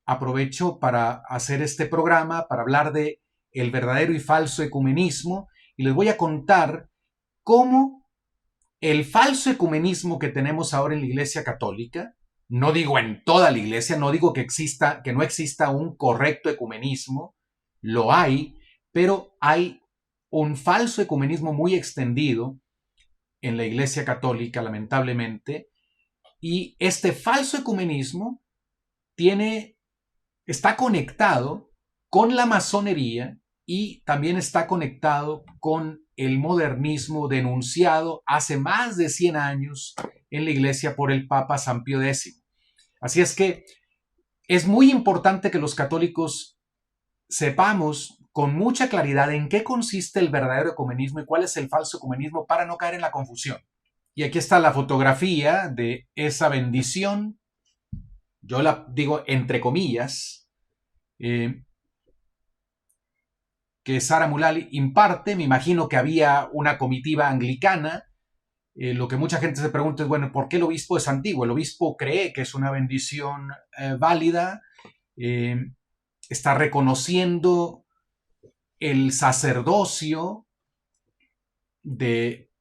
aprovecho para hacer este programa, para hablar de el verdadero y falso ecumenismo, y les voy a contar cómo el falso ecumenismo que tenemos ahora en la Iglesia Católica, no digo en toda la Iglesia, no digo que no exista un correcto ecumenismo, lo hay, pero hay un falso ecumenismo muy extendido en la Iglesia Católica, lamentablemente, y este falso ecumenismo está conectado con la masonería y también está conectado con el modernismo denunciado hace más de 100 años en la Iglesia por el Papa San Pío X. Así es que es muy importante que los católicos sepamos con mucha claridad en qué consiste el verdadero ecumenismo y cuál es el falso ecumenismo para no caer en la confusión. Y aquí está la fotografía de esa bendición, yo la digo entre comillas, que Sara Mulally imparte. Me imagino que había una comitiva anglicana. Lo que mucha gente se pregunta es, bueno, ¿por qué el obispo es antiguo? El obispo cree que es una bendición válida, está reconociendo el sacerdocio de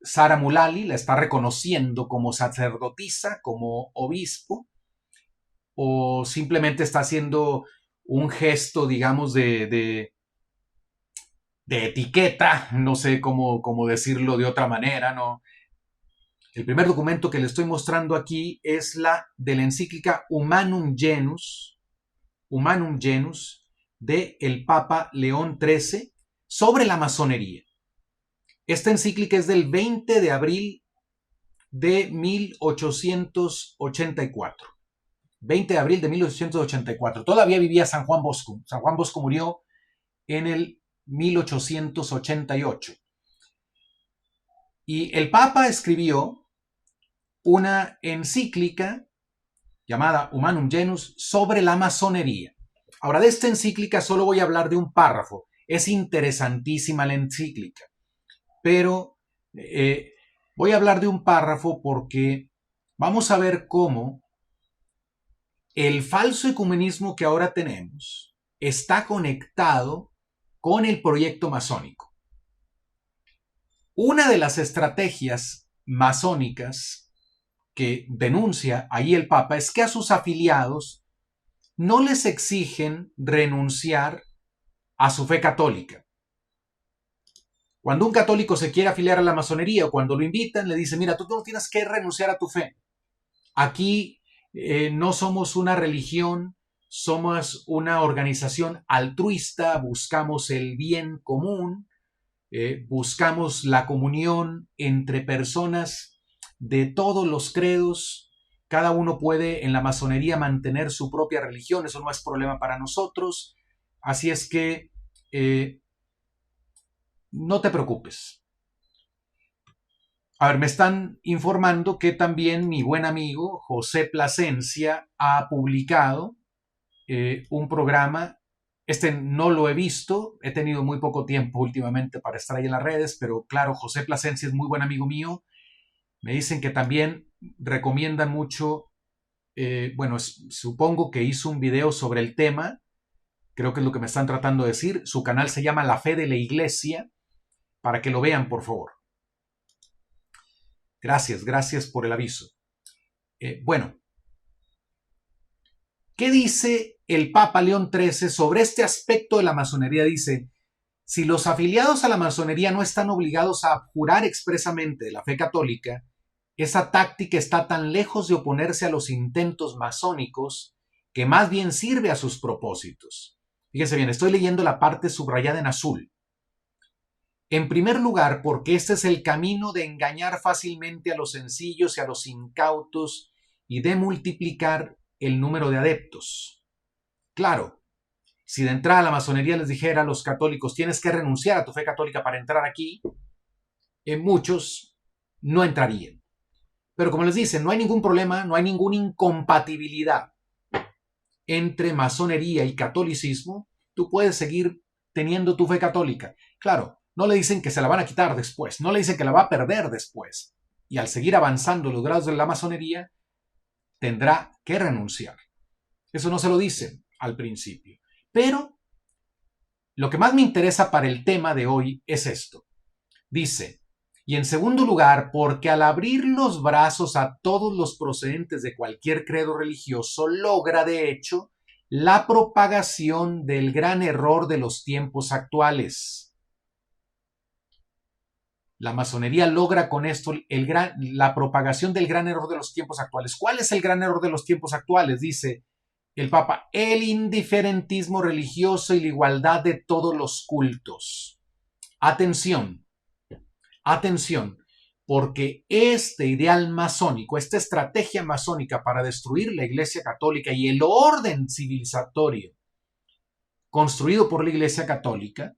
Sara Mulally, la está reconociendo como sacerdotisa, como obispo, o simplemente está haciendo un gesto, digamos, de etiqueta, no sé cómo decirlo de otra manera, ¿no? El primer documento que le estoy mostrando aquí es la de la encíclica Humanum Genus de el Papa León XIII sobre la masonería. Esta encíclica es del 20 de abril de 1884. 20 de abril de 1884. Todavía vivía San Juan Bosco. San Juan Bosco murió en el 1888. Y el Papa escribió una encíclica llamada Humanum Genus sobre la masonería. Ahora, de esta encíclica solo voy a hablar de un párrafo. Es interesantísima la encíclica, pero voy a hablar de un párrafo porque vamos a ver cómo el falso ecumenismo que ahora tenemos está conectado con el proyecto masónico. Una de las estrategias masónicas que denuncia ahí el Papa es que a sus afiliados no les exigen renunciar a su fe católica. Cuando un católico se quiere afiliar a la masonería o cuando lo invitan, le dicen, mira, tú no tienes que renunciar a tu fe. Aquí no somos una religión, somos una organización altruista, buscamos el bien común, buscamos la comunión entre personas de todos los credos. Cada uno puede en la masonería mantener su propia religión, eso no es problema para nosotros. Así es que no te preocupes. A ver, me están informando que también mi buen amigo José Plasencia ha publicado un programa. Este no lo he visto, he tenido muy poco tiempo últimamente para estar ahí en las redes, pero claro, José Plasencia es muy buen amigo mío. Me dicen que también recomiendan mucho, bueno, supongo que hizo un video sobre el tema, creo que es lo que me están tratando de decir. Su canal se llama La Fe de la Iglesia, para que lo vean, por favor. Gracias por el aviso. Bueno, ¿qué dice el Papa León XIII sobre este aspecto de la masonería? Dice, si los afiliados a la masonería no están obligados a jurar expresamente de la fe católica, esa táctica está tan lejos de oponerse a los intentos masónicos que más bien sirve a sus propósitos. Fíjense bien, estoy leyendo la parte subrayada en azul. En primer lugar, porque este es el camino de engañar fácilmente a los sencillos y a los incautos y de multiplicar el número de adeptos. Claro, si de entrada la masonería les dijera a los católicos tienes que renunciar a tu fe católica para entrar aquí, muchos no entrarían. Pero como les dicen, no hay ningún problema, no hay ninguna incompatibilidad entre masonería y catolicismo. Tú puedes seguir teniendo tu fe católica. Claro, no le dicen que se la van a quitar después, no le dicen que la va a perder después. Y al seguir avanzando los grados de la masonería, tendrá que renunciar. Eso no se lo dicen al principio. Pero lo que más me interesa para el tema de hoy es esto. Dice, y en segundo lugar, porque al abrir los brazos a todos los procedentes de cualquier credo religioso, logra de hecho la propagación del gran error de los tiempos actuales. La masonería logra con esto la propagación del gran error de los tiempos actuales. ¿Cuál es el gran error de los tiempos actuales? Dice el Papa, el indiferentismo religioso y la igualdad de todos los cultos. Atención, atención, porque este ideal masónico, esta estrategia masónica para destruir la Iglesia Católica y el orden civilizatorio construido por la Iglesia Católica,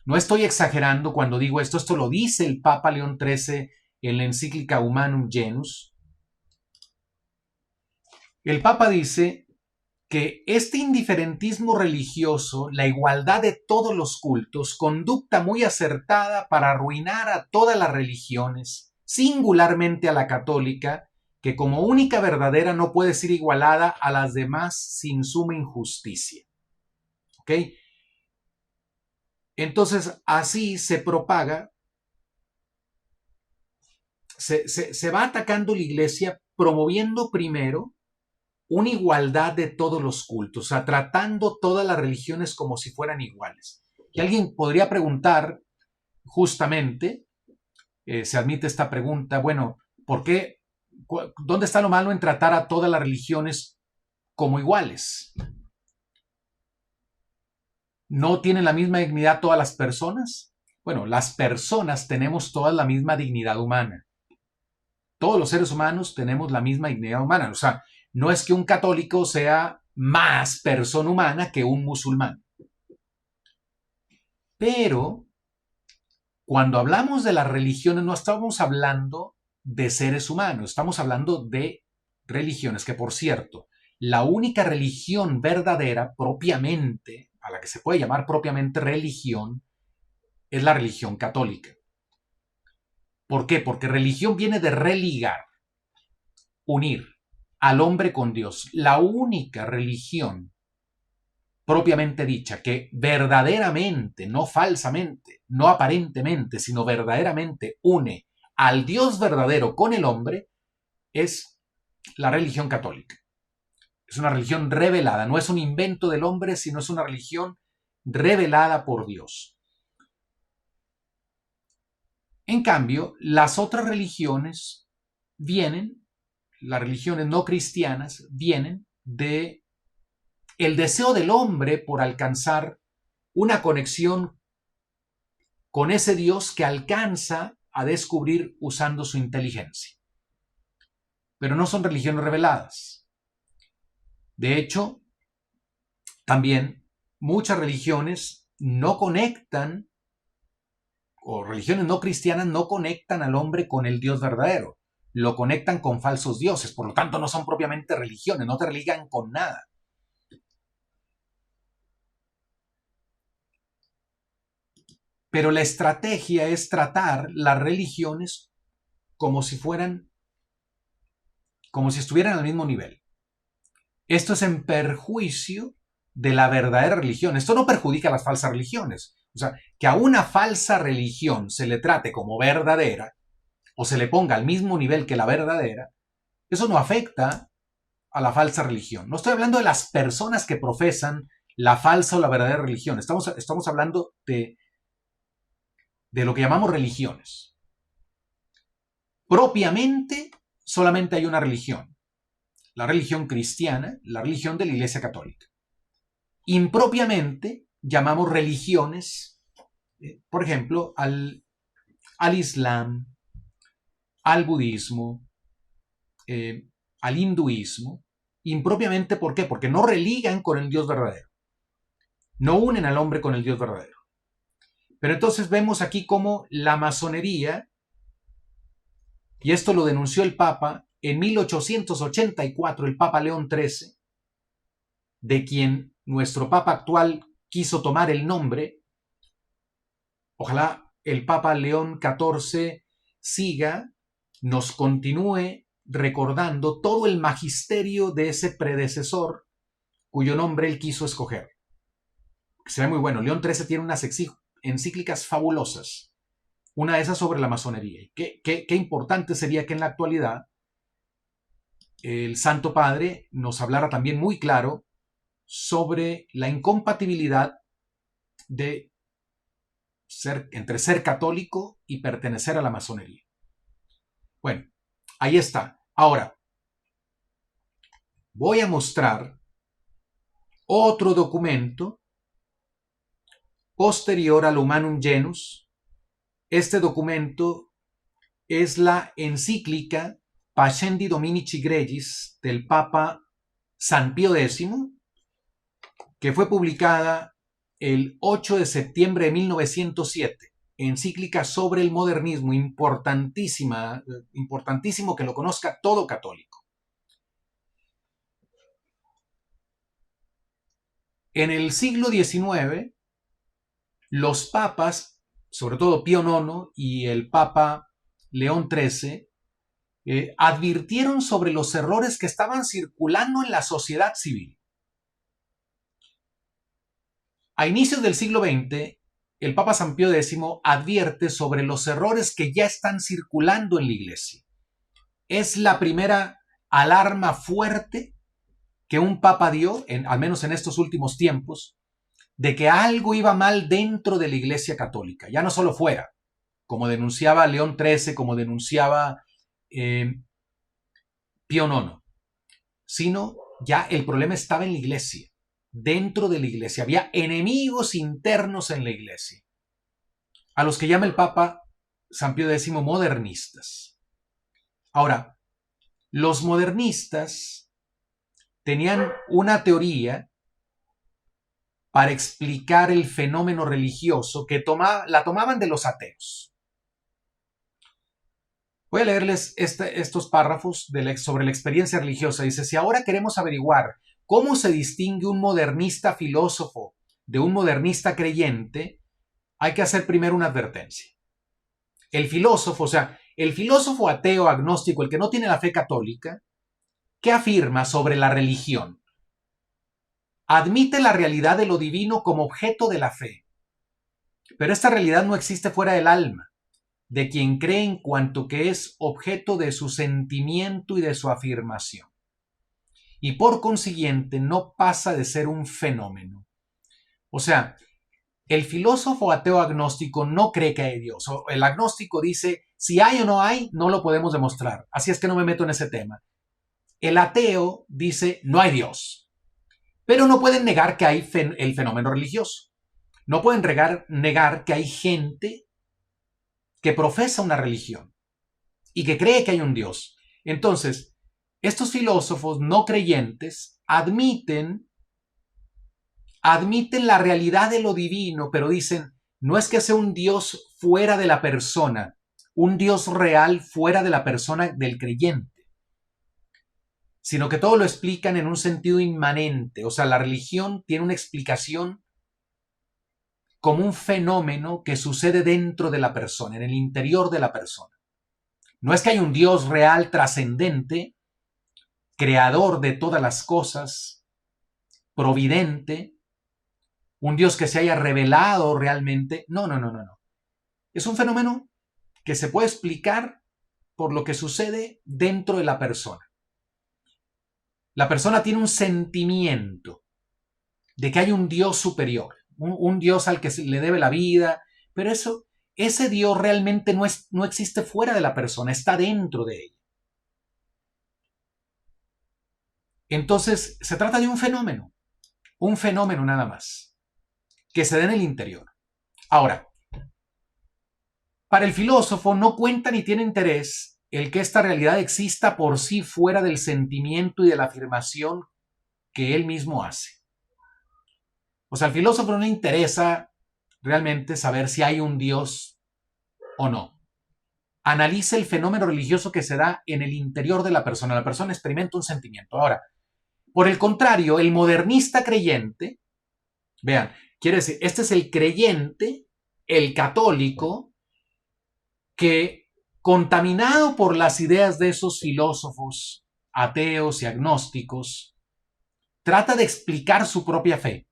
no estoy exagerando cuando digo esto lo dice el Papa León XIII en la encíclica Humanum Genus. El Papa dice que este indiferentismo religioso, la igualdad de todos los cultos, conducta muy acertada para arruinar a todas las religiones, singularmente a la católica, que como única verdadera no puede ser igualada a las demás sin suma injusticia. ¿Ok? Entonces, así se propaga, se va atacando la iglesia promoviendo primero una igualdad de todos los cultos, o sea, tratando todas las religiones como si fueran iguales. Y alguien podría preguntar, justamente, se admite esta pregunta, bueno, ¿por qué? ¿Dónde está lo malo en tratar a todas las religiones como iguales? ¿No tienen la misma dignidad todas las personas? Bueno, las personas tenemos todas la misma dignidad humana. Todos los seres humanos tenemos la misma dignidad humana. O sea, no es que un católico sea más persona humana que un musulmán. Pero cuando hablamos de las religiones no estamos hablando de seres humanos, estamos hablando de religiones, que por cierto, la única religión verdadera propiamente, a la que se puede llamar propiamente religión, es la religión católica. ¿Por qué? Porque religión viene de religar, unir al hombre con Dios. La única religión propiamente dicha que verdaderamente, no falsamente, no aparentemente, sino verdaderamente une al Dios verdadero con el hombre es la religión católica. Es una religión revelada, no es un invento del hombre, sino es una religión revelada por Dios. En cambio, las otras religiones vienen, las religiones no cristianas vienen de el deseo del hombre por alcanzar una conexión con ese Dios que alcanza a descubrir usando su inteligencia. Pero no son religiones reveladas. De hecho, también muchas religiones no conectan, o religiones no cristianas no conectan al hombre con el Dios verdadero. Lo conectan con falsos dioses, por lo tanto no son propiamente religiones, no te religan con nada. Pero la estrategia es tratar las religiones como si estuvieran al mismo nivel. Esto es en perjuicio de la verdadera religión. Esto no perjudica a las falsas religiones. O sea, que a una falsa religión se le trate como verdadera o se le ponga al mismo nivel que la verdadera, eso no afecta a la falsa religión. No estoy hablando de las personas que profesan la falsa o la verdadera religión. Estamos hablando de lo que llamamos religiones. Propiamente, solamente hay una religión. La religión cristiana, la religión de la Iglesia Católica. Impropiamente, llamamos religiones, por ejemplo, al Islam, al budismo, al hinduismo. Impropiamente, ¿por qué? Porque no religan con el Dios verdadero. No unen al hombre con el Dios verdadero. Pero entonces vemos aquí cómo la masonería, y esto lo denunció el Papa en 1884, el Papa León XIII, de quien nuestro Papa actual quiso tomar el nombre. Ojalá el Papa León XIV siga, nos continúe recordando todo el magisterio de ese predecesor cuyo nombre él quiso escoger. Se ve muy bueno. León XIII tiene unas encíclicas fabulosas. Una de esas sobre la masonería. Qué importante sería que en la actualidad el Santo Padre nos hablara también muy claro sobre la incompatibilidad de entre ser católico y pertenecer a la masonería. Bueno, ahí está. Ahora, voy a mostrar otro documento posterior al Humanum Genus. Este documento es la encíclica Pascendi Dominici Gregis del Papa San Pío X, que fue publicada el 8 de septiembre de 1907. Encíclica sobre el modernismo, importantísima, importantísimo que lo conozca todo católico. En el siglo XIX, los papas, sobre todo Pío IX y el Papa León XIII, advirtieron sobre los errores que estaban circulando en la sociedad civil. A inicios del siglo XX, el Papa San Pío X advierte sobre los errores que ya están circulando en la Iglesia. Es la primera alarma fuerte que un papa dio, al menos en estos últimos tiempos, de que algo iba mal dentro de la Iglesia Católica, ya no solo fuera, como denunciaba León XIII, como denunciaba Pío IX, sino ya el problema estaba en la Iglesia. Dentro de la Iglesia había enemigos internos en la Iglesia, a los que llama el Papa San Pío X modernistas. Ahora, los modernistas tenían una teoría para explicar el fenómeno religioso que la tomaban de los ateos. Voy a leerles estos párrafos sobre la experiencia religiosa. Dice, si ahora queremos averiguar cómo se distingue un modernista filósofo de un modernista creyente, hay que hacer primero una advertencia. El filósofo, o sea, el filósofo ateo, agnóstico, el que no tiene la fe católica, ¿qué afirma sobre la religión? Admite la realidad de lo divino como objeto de la fe, pero esta realidad no existe fuera del alma, de quien cree en cuanto que es objeto de su sentimiento y de su afirmación. Y por consiguiente no pasa de ser un fenómeno. O sea, el filósofo ateo agnóstico no cree que hay Dios. O el agnóstico dice, si hay o no hay, no lo podemos demostrar. Así es que no me meto en ese tema. El ateo dice, no hay Dios. Pero no pueden negar que hay el fenómeno religioso. No pueden negar que hay gente que profesa una religión y que cree que hay un Dios. Entonces, estos filósofos no creyentes admiten la realidad de lo divino, pero dicen, no es que sea un Dios fuera de la persona, un Dios real fuera de la persona del creyente, sino que todo lo explican en un sentido inmanente. O sea, la religión tiene una explicación como un fenómeno que sucede dentro de la persona, en el interior de la persona. No es que hay un Dios real, trascendente, creador de todas las cosas, providente, un Dios que se haya revelado realmente. No. Es un fenómeno que se puede explicar por lo que sucede dentro de la persona. La persona tiene un sentimiento de que hay un Dios superior, un Dios al que se le debe la vida, pero ese Dios realmente no existe fuera de la persona, está dentro de ella. Entonces, se trata de un fenómeno nada más, que se da en el interior. Ahora, para el filósofo no cuenta ni tiene interés el que esta realidad exista por sí fuera del sentimiento y de la afirmación que él mismo hace. O sea, al filósofo no le interesa realmente saber si hay un Dios o no. Analiza el fenómeno religioso que se da en el interior de la persona. La persona experimenta un sentimiento. Ahora, por el contrario, el modernista creyente, vean, quiere decir, este es el creyente, el católico, que contaminado por las ideas de esos filósofos ateos y agnósticos, trata de explicar su propia fe.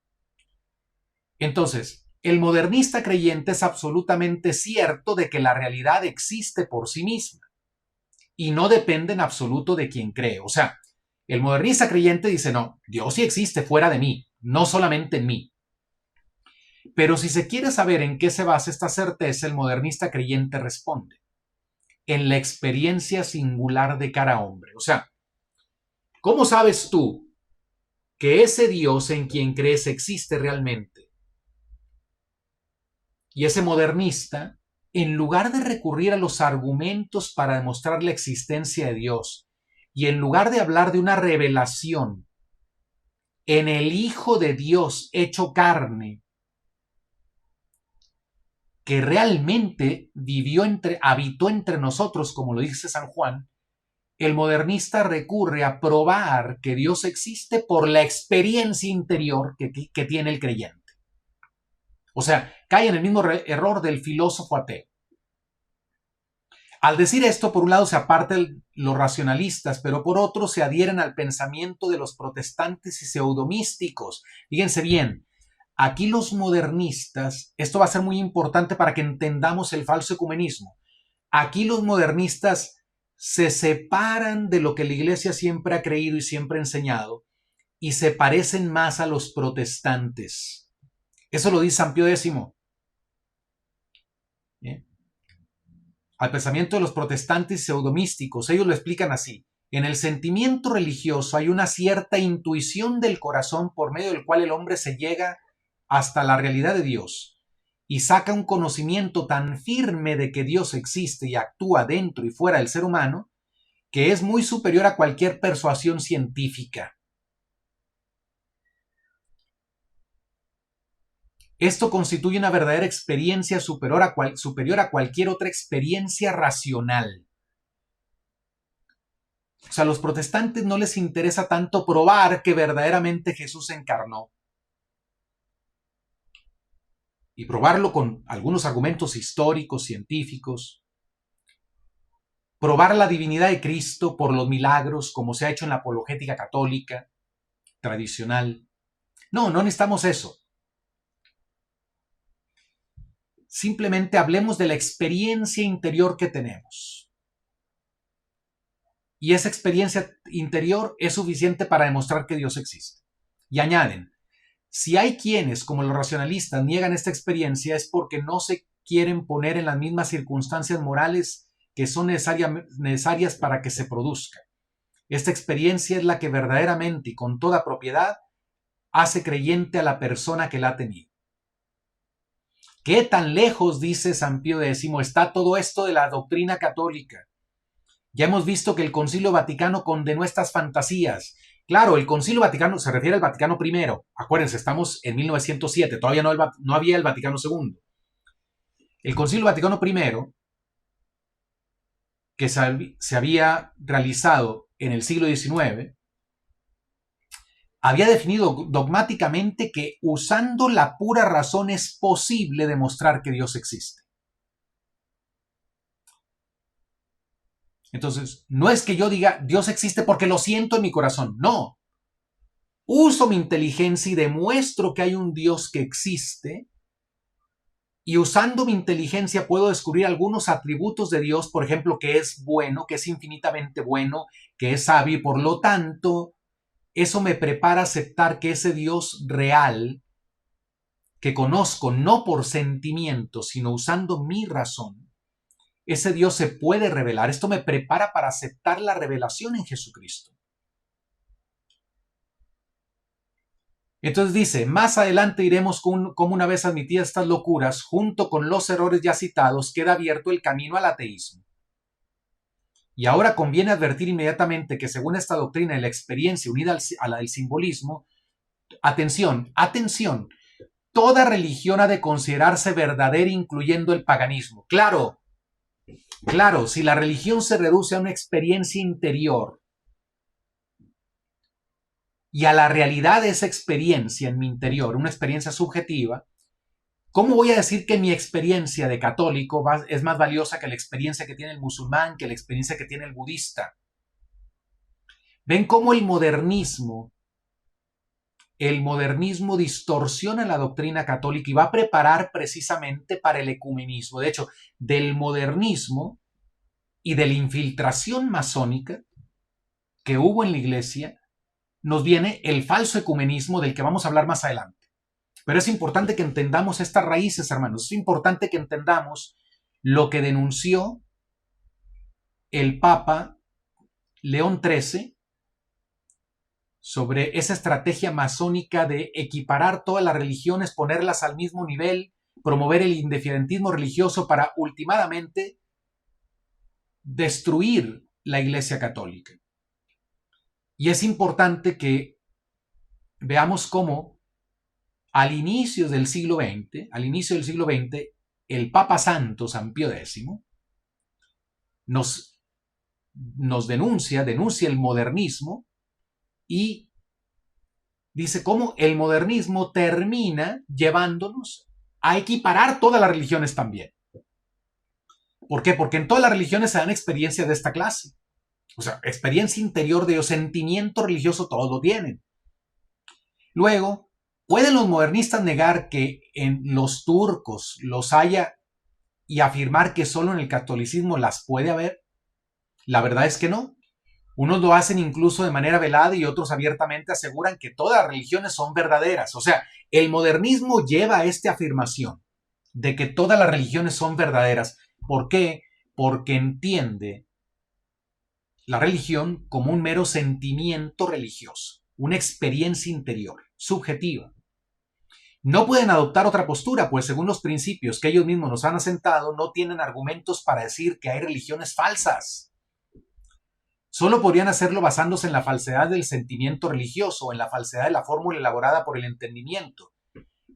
Entonces, el modernista creyente es absolutamente cierto de que la realidad existe por sí misma y no depende en absoluto de quien cree. O sea, el modernista creyente dice, no, Dios sí existe fuera de mí, no solamente en mí. Pero si se quiere saber en qué se basa esta certeza, el modernista creyente responde, en la experiencia singular de cada hombre. O sea, ¿cómo sabes tú que ese Dios en quien crees existe realmente? Y ese modernista, en lugar de recurrir a los argumentos para demostrar la existencia de Dios, y en lugar de hablar de una revelación en el Hijo de Dios hecho carne, que realmente habitó entre nosotros, como lo dice San Juan, el modernista recurre a probar que Dios existe por la experiencia interior que tiene el creyente. O sea, cae en el mismo error del filósofo ateo. Al decir esto, por un lado se apartan los racionalistas, pero por otro se adhieren al pensamiento de los protestantes y pseudomísticos. Fíjense bien, aquí los modernistas, esto va a ser muy importante para que entendamos el falso ecumenismo. Aquí los modernistas se separan de lo que la Iglesia siempre ha creído y siempre ha enseñado y se parecen más a los protestantes. Eso lo dice San Pío X. ¿Bien? Al pensamiento de los protestantes pseudomísticos, ellos lo explican así. En el sentimiento religioso hay una cierta intuición del corazón por medio del cual el hombre se llega hasta la realidad de Dios y saca un conocimiento tan firme de que Dios existe y actúa dentro y fuera del ser humano, que es muy superior a cualquier persuasión científica. Esto constituye una verdadera experiencia superior a cualquier otra experiencia racional. O sea, a los protestantes no les interesa tanto probar que verdaderamente Jesús se encarnó. Y probarlo con algunos argumentos históricos, científicos. Probar la divinidad de Cristo por los milagros, como se ha hecho en la apologética católica, tradicional. No necesitamos eso. Simplemente hablemos de la experiencia interior que tenemos. Y esa experiencia interior es suficiente para demostrar que Dios existe. Y añaden, si hay quienes, como los racionalistas, niegan esta experiencia es porque no se quieren poner en las mismas circunstancias morales que son necesarias para que se produzca. Esta experiencia es la que verdaderamente y con toda propiedad hace creyente a la persona que la ha tenido. ¿Qué tan lejos, dice San Pío X, está todo esto de la doctrina católica? Ya hemos visto que el Concilio Vaticano condenó estas fantasías. Claro, el Concilio Vaticano se refiere al Vaticano I. Acuérdense, estamos en 1907, todavía no había el Vaticano II. El Concilio Vaticano I, que se había realizado en el siglo XIX, había definido dogmáticamente que usando la pura razón es posible demostrar que Dios existe. Entonces, no es que yo diga Dios existe porque lo siento en mi corazón, no. Uso mi inteligencia y demuestro que hay un Dios que existe, y usando mi inteligencia puedo descubrir algunos atributos de Dios, por ejemplo, que es bueno, que es infinitamente bueno, que es sabio, y por lo tanto, eso me prepara a aceptar que ese Dios real, que conozco no por sentimiento, sino usando mi razón, ese Dios se puede revelar. Esto me prepara para aceptar la revelación en Jesucristo. Entonces dice, más adelante iremos cómo una vez admitidas estas locuras, junto con los errores ya citados, queda abierto el camino al ateísmo. Y ahora conviene advertir inmediatamente que según esta doctrina y la experiencia unida a la del simbolismo, atención, toda religión ha de considerarse verdadera incluyendo el paganismo. Claro, si la religión se reduce a una experiencia interior, y a la realidad de esa experiencia en mi interior, una experiencia subjetiva, ¿cómo voy a decir que mi experiencia de católico es más valiosa que la experiencia que tiene el musulmán, que la experiencia que tiene el budista? ¿Ven cómo el modernismo el modernismo distorsiona la doctrina católica y va a preparar precisamente para el ecumenismo. De hecho, del modernismo y de la infiltración masónica que hubo en la Iglesia, nos viene el falso ecumenismo del que vamos a hablar más adelante. Pero es importante que entendamos estas raíces, hermanos. Es importante que entendamos lo que denunció el Papa León XIII sobre esa estrategia masónica de equiparar todas las religiones, ponerlas al mismo nivel, promover el indiferentismo religioso para últimamente destruir la Iglesia Católica. Y es importante que veamos cómo al inicio del siglo XX, el Papa Santo, San Pío X, nos denuncia el modernismo y dice cómo el modernismo termina llevándonos a equiparar todas las religiones también. ¿Por qué? Porque en todas las religiones se dan experiencias de esta clase. O sea, experiencia interior de Dios, sentimiento religioso, todos lo tienen. Luego, ¿pueden los modernistas negar que en los turcos los haya y afirmar que solo en el catolicismo las puede haber? La verdad es que no. Unos lo hacen incluso de manera velada y otros abiertamente aseguran que todas las religiones son verdaderas. O sea, el modernismo lleva a esta afirmación de que todas las religiones son verdaderas. ¿Por qué? Porque entiende la religión como un mero sentimiento religioso, una experiencia interior, subjetiva. No pueden adoptar otra postura, pues según los principios que ellos mismos nos han asentado, no tienen argumentos para decir que hay religiones falsas. Solo podrían hacerlo basándose en la falsedad del sentimiento religioso o en la falsedad de la fórmula elaborada por el entendimiento.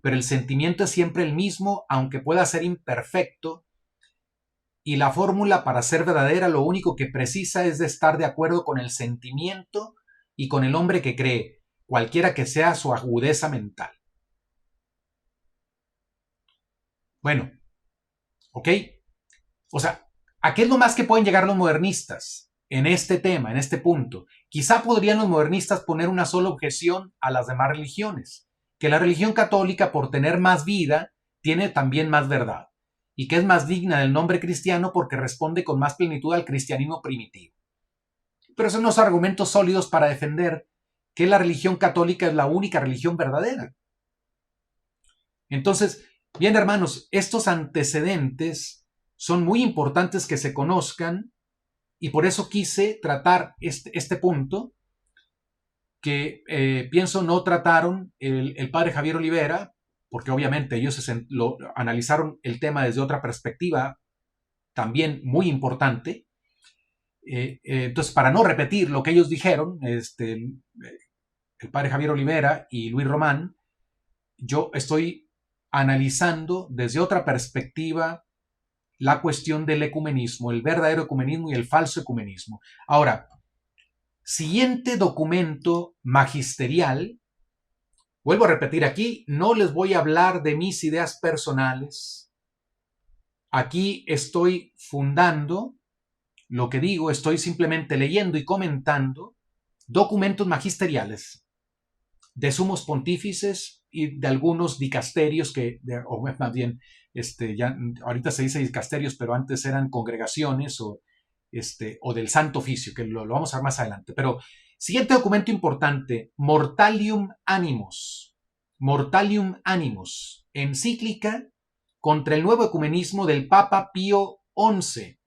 Pero el sentimiento es siempre el mismo, aunque pueda ser imperfecto, y la fórmula para ser verdadera lo único que precisa es de estar de acuerdo con el sentimiento y con el hombre que cree, cualquiera que sea su agudeza mental. Bueno, ¿ok? O sea, ¿a qué es lo más que pueden llegar los modernistas en este tema, en este punto? Quizá podrían los modernistas poner una sola objeción a las demás religiones, que la religión católica, por tener más vida, tiene también más verdad, y que es más digna del nombre cristiano porque responde con más plenitud al cristianismo primitivo. Pero son unos argumentos sólidos para defender que la religión católica es la única religión verdadera. Entonces, bien, hermanos, estos antecedentes son muy importantes que se conozcan y por eso quise tratar este punto que pienso no trataron el padre Javier Olivera, porque obviamente ellos analizaron el tema desde otra perspectiva también muy importante. Entonces, para no repetir lo que ellos dijeron, el padre Javier Olivera y Luis Román, yo estoy analizando desde otra perspectiva la cuestión del ecumenismo, el verdadero ecumenismo y el falso ecumenismo. Ahora, siguiente documento magisterial, vuelvo a repetir aquí, no les voy a hablar de mis ideas personales. Aquí estoy fundando lo que digo, estoy simplemente leyendo y comentando documentos magisteriales de sumos pontífices y de algunos dicasterios o más bien, ya ahorita se dice dicasterios, pero antes eran congregaciones o del Santo Oficio, que lo vamos a ver más adelante. Pero siguiente documento importante, Mortalium Animos, encíclica contra el nuevo ecumenismo del Papa Pío XI.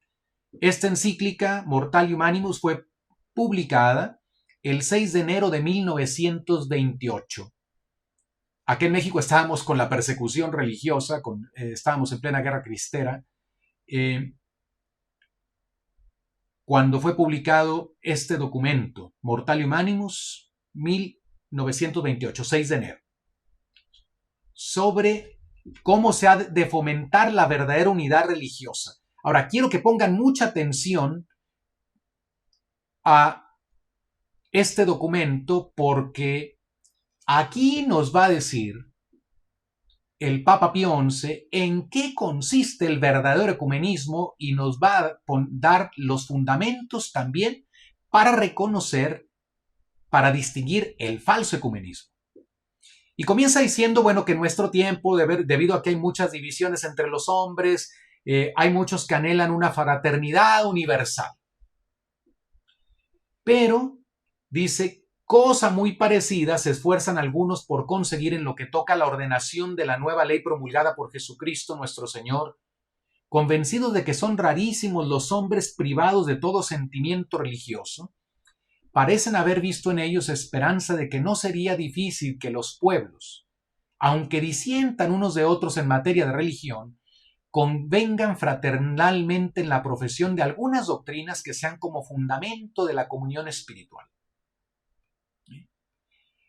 Esta encíclica, Mortalium Animus, fue publicada el 6 de enero de 1928. Aquí en México estábamos con la persecución religiosa, estábamos en plena guerra cristera, cuando fue publicado este documento, Mortalium Animus, 1928, 6 de enero, sobre cómo se ha de fomentar la verdadera unidad religiosa. Ahora, quiero que pongan mucha atención a este documento porque aquí nos va a decir el Papa Pío XI en qué consiste el verdadero ecumenismo y nos va a dar los fundamentos también para reconocer, para distinguir el falso ecumenismo. Y comienza diciendo, bueno, que en nuestro tiempo, debido a que hay muchas divisiones entre los hombres, hay muchos que anhelan una fraternidad universal. Pero, dice, cosa muy parecida se esfuerzan algunos por conseguir en lo que toca a la ordenación de la nueva ley promulgada por Jesucristo nuestro Señor, convencidos de que son rarísimos los hombres privados de todo sentimiento religioso. Parecen haber visto en ellos esperanza de que no sería difícil que los pueblos, aunque disientan unos de otros en materia de religión, convengan fraternalmente en la profesión de algunas doctrinas que sean como fundamento de la comunión espiritual.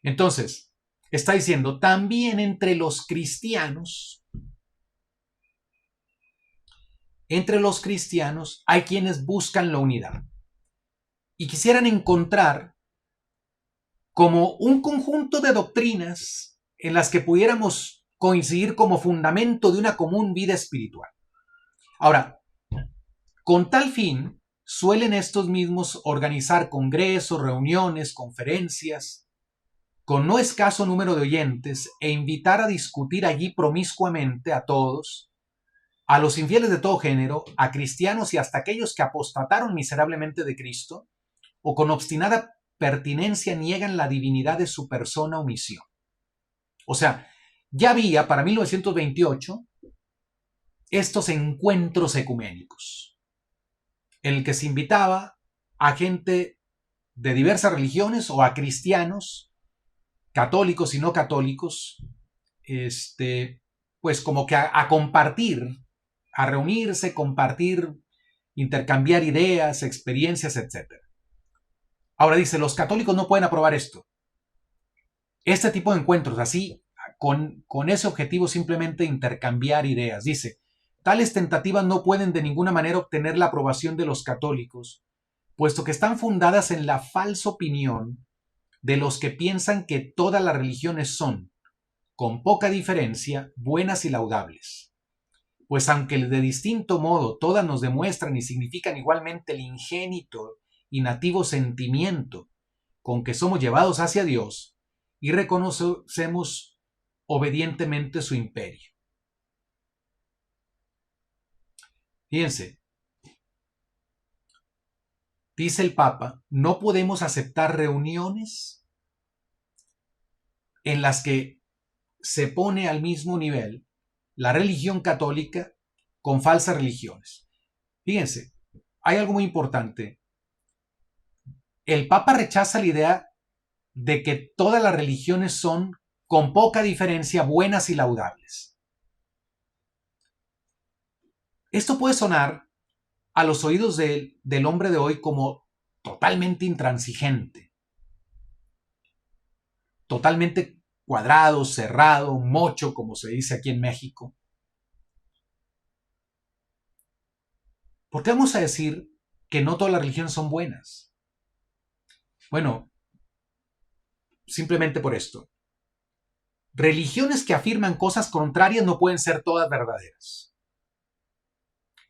Entonces, está diciendo, también entre los cristianos hay quienes buscan la unidad y quisieran encontrar como un conjunto de doctrinas en las que pudiéramos coincidir como fundamento de una común vida espiritual. Ahora, con tal fin, suelen estos mismos organizar congresos, reuniones, conferencias, con no escaso número de oyentes, e invitar a discutir allí promiscuamente a todos, a los infieles de todo género, a cristianos y hasta aquellos que apostataron miserablemente de Cristo, o con obstinada pertinencia niegan la divinidad de su persona o misión. O sea, ya había para 1928 estos encuentros ecuménicos, en el que se invitaba a gente de diversas religiones o a cristianos, católicos y no católicos, pues como que a compartir, a reunirse, compartir, intercambiar ideas, experiencias, etc. Ahora dice, los católicos no pueden aprobar esto. Este tipo de encuentros, así, con ese objetivo simplemente intercambiar ideas. Dice, tales tentativas no pueden de ninguna manera obtener la aprobación de los católicos, puesto que están fundadas en la falsa opinión de los que piensan que todas las religiones son, con poca diferencia, buenas y laudables. Pues aunque de distinto modo todas nos demuestran y significan igualmente el ingénito y nativo sentimiento con que somos llevados hacia Dios y reconocemos obedientemente su imperio. Fíjense, dice el Papa, no podemos aceptar reuniones en las que se pone al mismo nivel la religión católica con falsas religiones. Fíjense, hay algo muy importante. El Papa rechaza la idea de que todas las religiones son, con poca diferencia, buenas y laudables. Esto puede sonar a los oídos del hombre de hoy como totalmente intransigente, totalmente cuadrado, cerrado, mocho, como se dice aquí en México. ¿Por qué vamos a decir que no todas las religiones son buenas? Bueno, simplemente por esto. Religiones que afirman cosas contrarias no pueden ser todas verdaderas.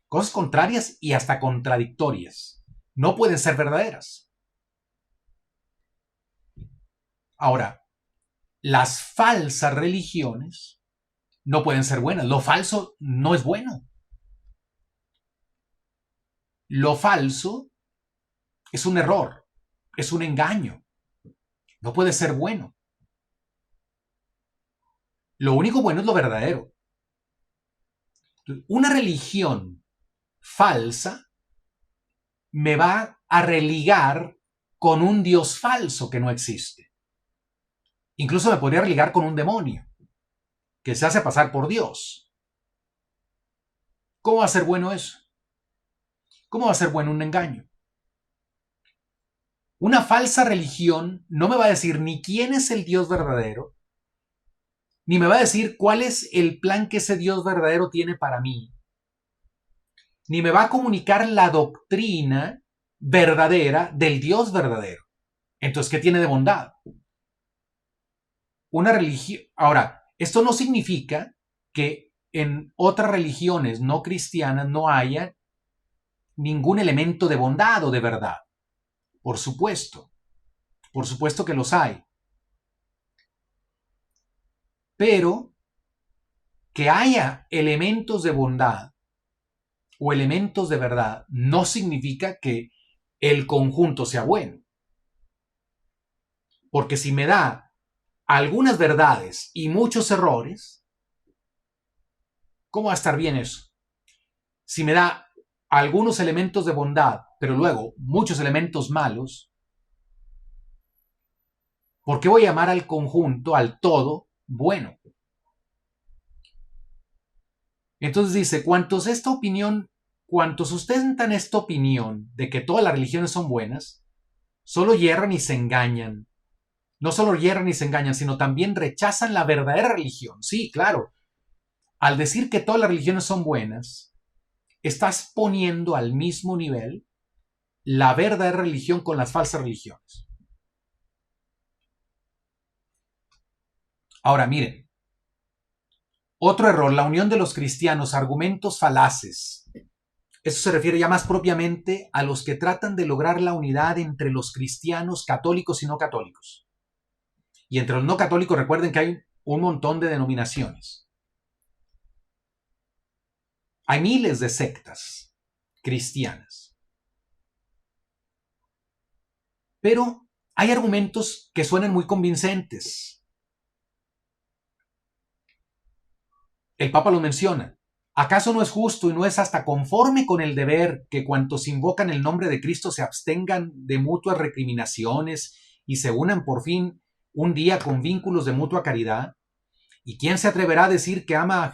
Cosas contrarias y hasta contradictorias no pueden ser verdaderas. Ahora, las falsas religiones no pueden ser buenas. Lo falso no es bueno. Lo falso es un error, es un engaño. No puede ser bueno. Lo único bueno es lo verdadero. Una religión falsa me va a religar con un Dios falso que no existe. Incluso me podría religar con un demonio que se hace pasar por Dios. ¿Cómo va a ser bueno eso? ¿Cómo va a ser bueno un engaño? Una falsa religión no me va a decir ni quién es el Dios verdadero, ni me va a decir cuál es el plan que ese Dios verdadero tiene para mí, ni me va a comunicar la doctrina verdadera del Dios verdadero. Entonces, ¿qué tiene de bondad? Una religión. Ahora, esto no significa que en otras religiones no cristianas no haya ningún elemento de bondad o de verdad. Por supuesto que los hay. Pero que haya elementos de bondad o elementos de verdad no significa que el conjunto sea bueno. Porque si me da algunas verdades y muchos errores, ¿cómo va a estar bien eso? Si me da algunos elementos de bondad, pero luego muchos elementos malos, ¿por qué voy a llamar al conjunto, al todo, bueno? Entonces dice, cuantos sustentan esta opinión de que todas las religiones son buenas, solo yerran y se engañan. No solo yerran y se engañan, sino también rechazan la verdadera religión. Sí, claro. Al decir que todas las religiones son buenas, estás poniendo al mismo nivel la verdadera religión con las falsas religiones. Ahora, miren. Otro error, la unión de los cristianos, argumentos falaces. Eso se refiere ya más propiamente a los que tratan de lograr la unidad entre los cristianos católicos y no católicos. Y entre los no católicos recuerden que hay un montón de denominaciones. Hay miles de sectas cristianas. Pero hay argumentos que suenan muy convincentes. El Papa lo menciona. ¿Acaso no es justo y no es hasta conforme con el deber que cuantos invocan el nombre de Cristo se abstengan de mutuas recriminaciones y se unan por fin un día con vínculos de mutua caridad? ¿Y quién se atreverá a decir que ama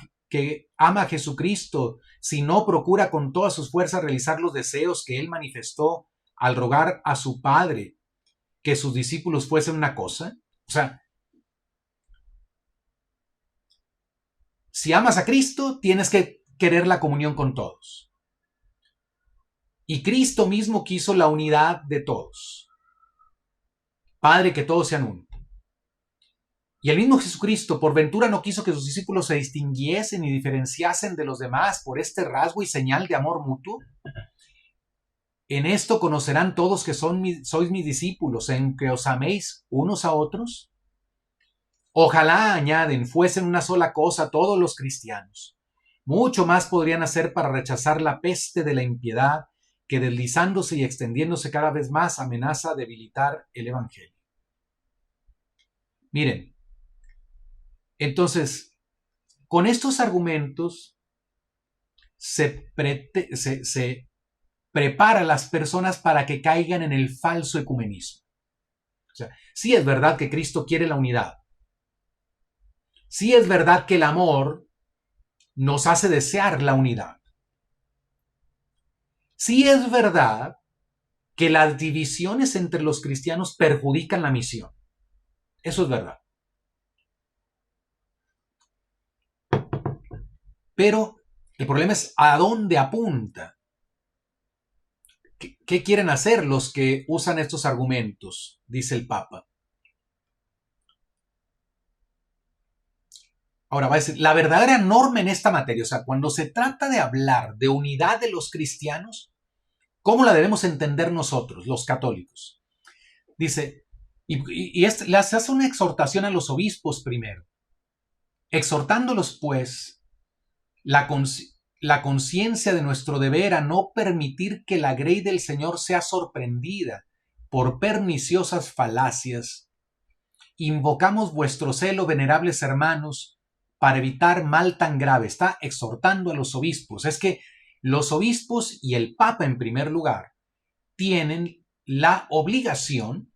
a Jesucristo si no procura con todas sus fuerzas realizar los deseos que él manifestó al rogar a su Padre que sus discípulos fuesen una cosa? O sea, si amas a Cristo, tienes que querer la comunión con todos. Y Cristo mismo quiso la unidad de todos. Padre, que todos sean uno. Y el mismo Jesucristo, por ventura, no quiso que sus discípulos se distinguiesen y diferenciasen de los demás por este rasgo y señal de amor mutuo. En esto conocerán todos que sois mis discípulos, en que os améis unos a otros. Ojalá, añaden, fuesen una sola cosa todos los cristianos. Mucho más podrían hacer para rechazar la peste de la impiedad que deslizándose y extendiéndose cada vez más amenaza debilitar el Evangelio. Miren, entonces, con estos argumentos se prepara a las personas para que caigan en el falso ecumenismo. O sea, sí es verdad que Cristo quiere la unidad. Sí es verdad que el amor nos hace desear la unidad. Sí es verdad que las divisiones entre los cristianos perjudican la misión. Eso es verdad. Pero el problema es a dónde apunta. ¿Qué quieren hacer los que usan estos argumentos? Dice el Papa. Ahora va a decir, la verdadera norma en esta materia, o sea, cuando se trata de hablar de unidad de los cristianos, ¿cómo la debemos entender nosotros, los católicos? Dice, le hace una exhortación a los obispos primero, exhortándolos pues la conciencia de nuestro deber a no permitir que la grey del Señor sea sorprendida por perniciosas falacias. Invocamos vuestro celo, venerables hermanos, para evitar mal tan grave. Está exhortando a los obispos. Es que los obispos y el Papa en primer lugar tienen la obligación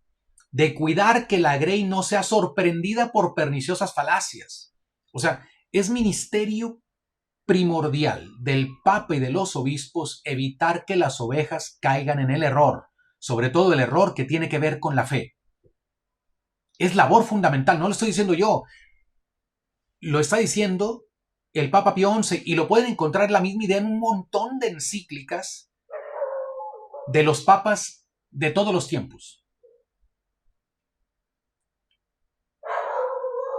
de cuidar que la grey no sea sorprendida por perniciosas falacias. O sea, es ministerio primordial del Papa y de los obispos evitar que las ovejas caigan en el error, sobre todo el error que tiene que ver con la fe. Es labor fundamental, no lo estoy diciendo yo, lo está diciendo el Papa Pío XI y lo pueden encontrar la misma idea en un montón de encíclicas de los papas de todos los tiempos.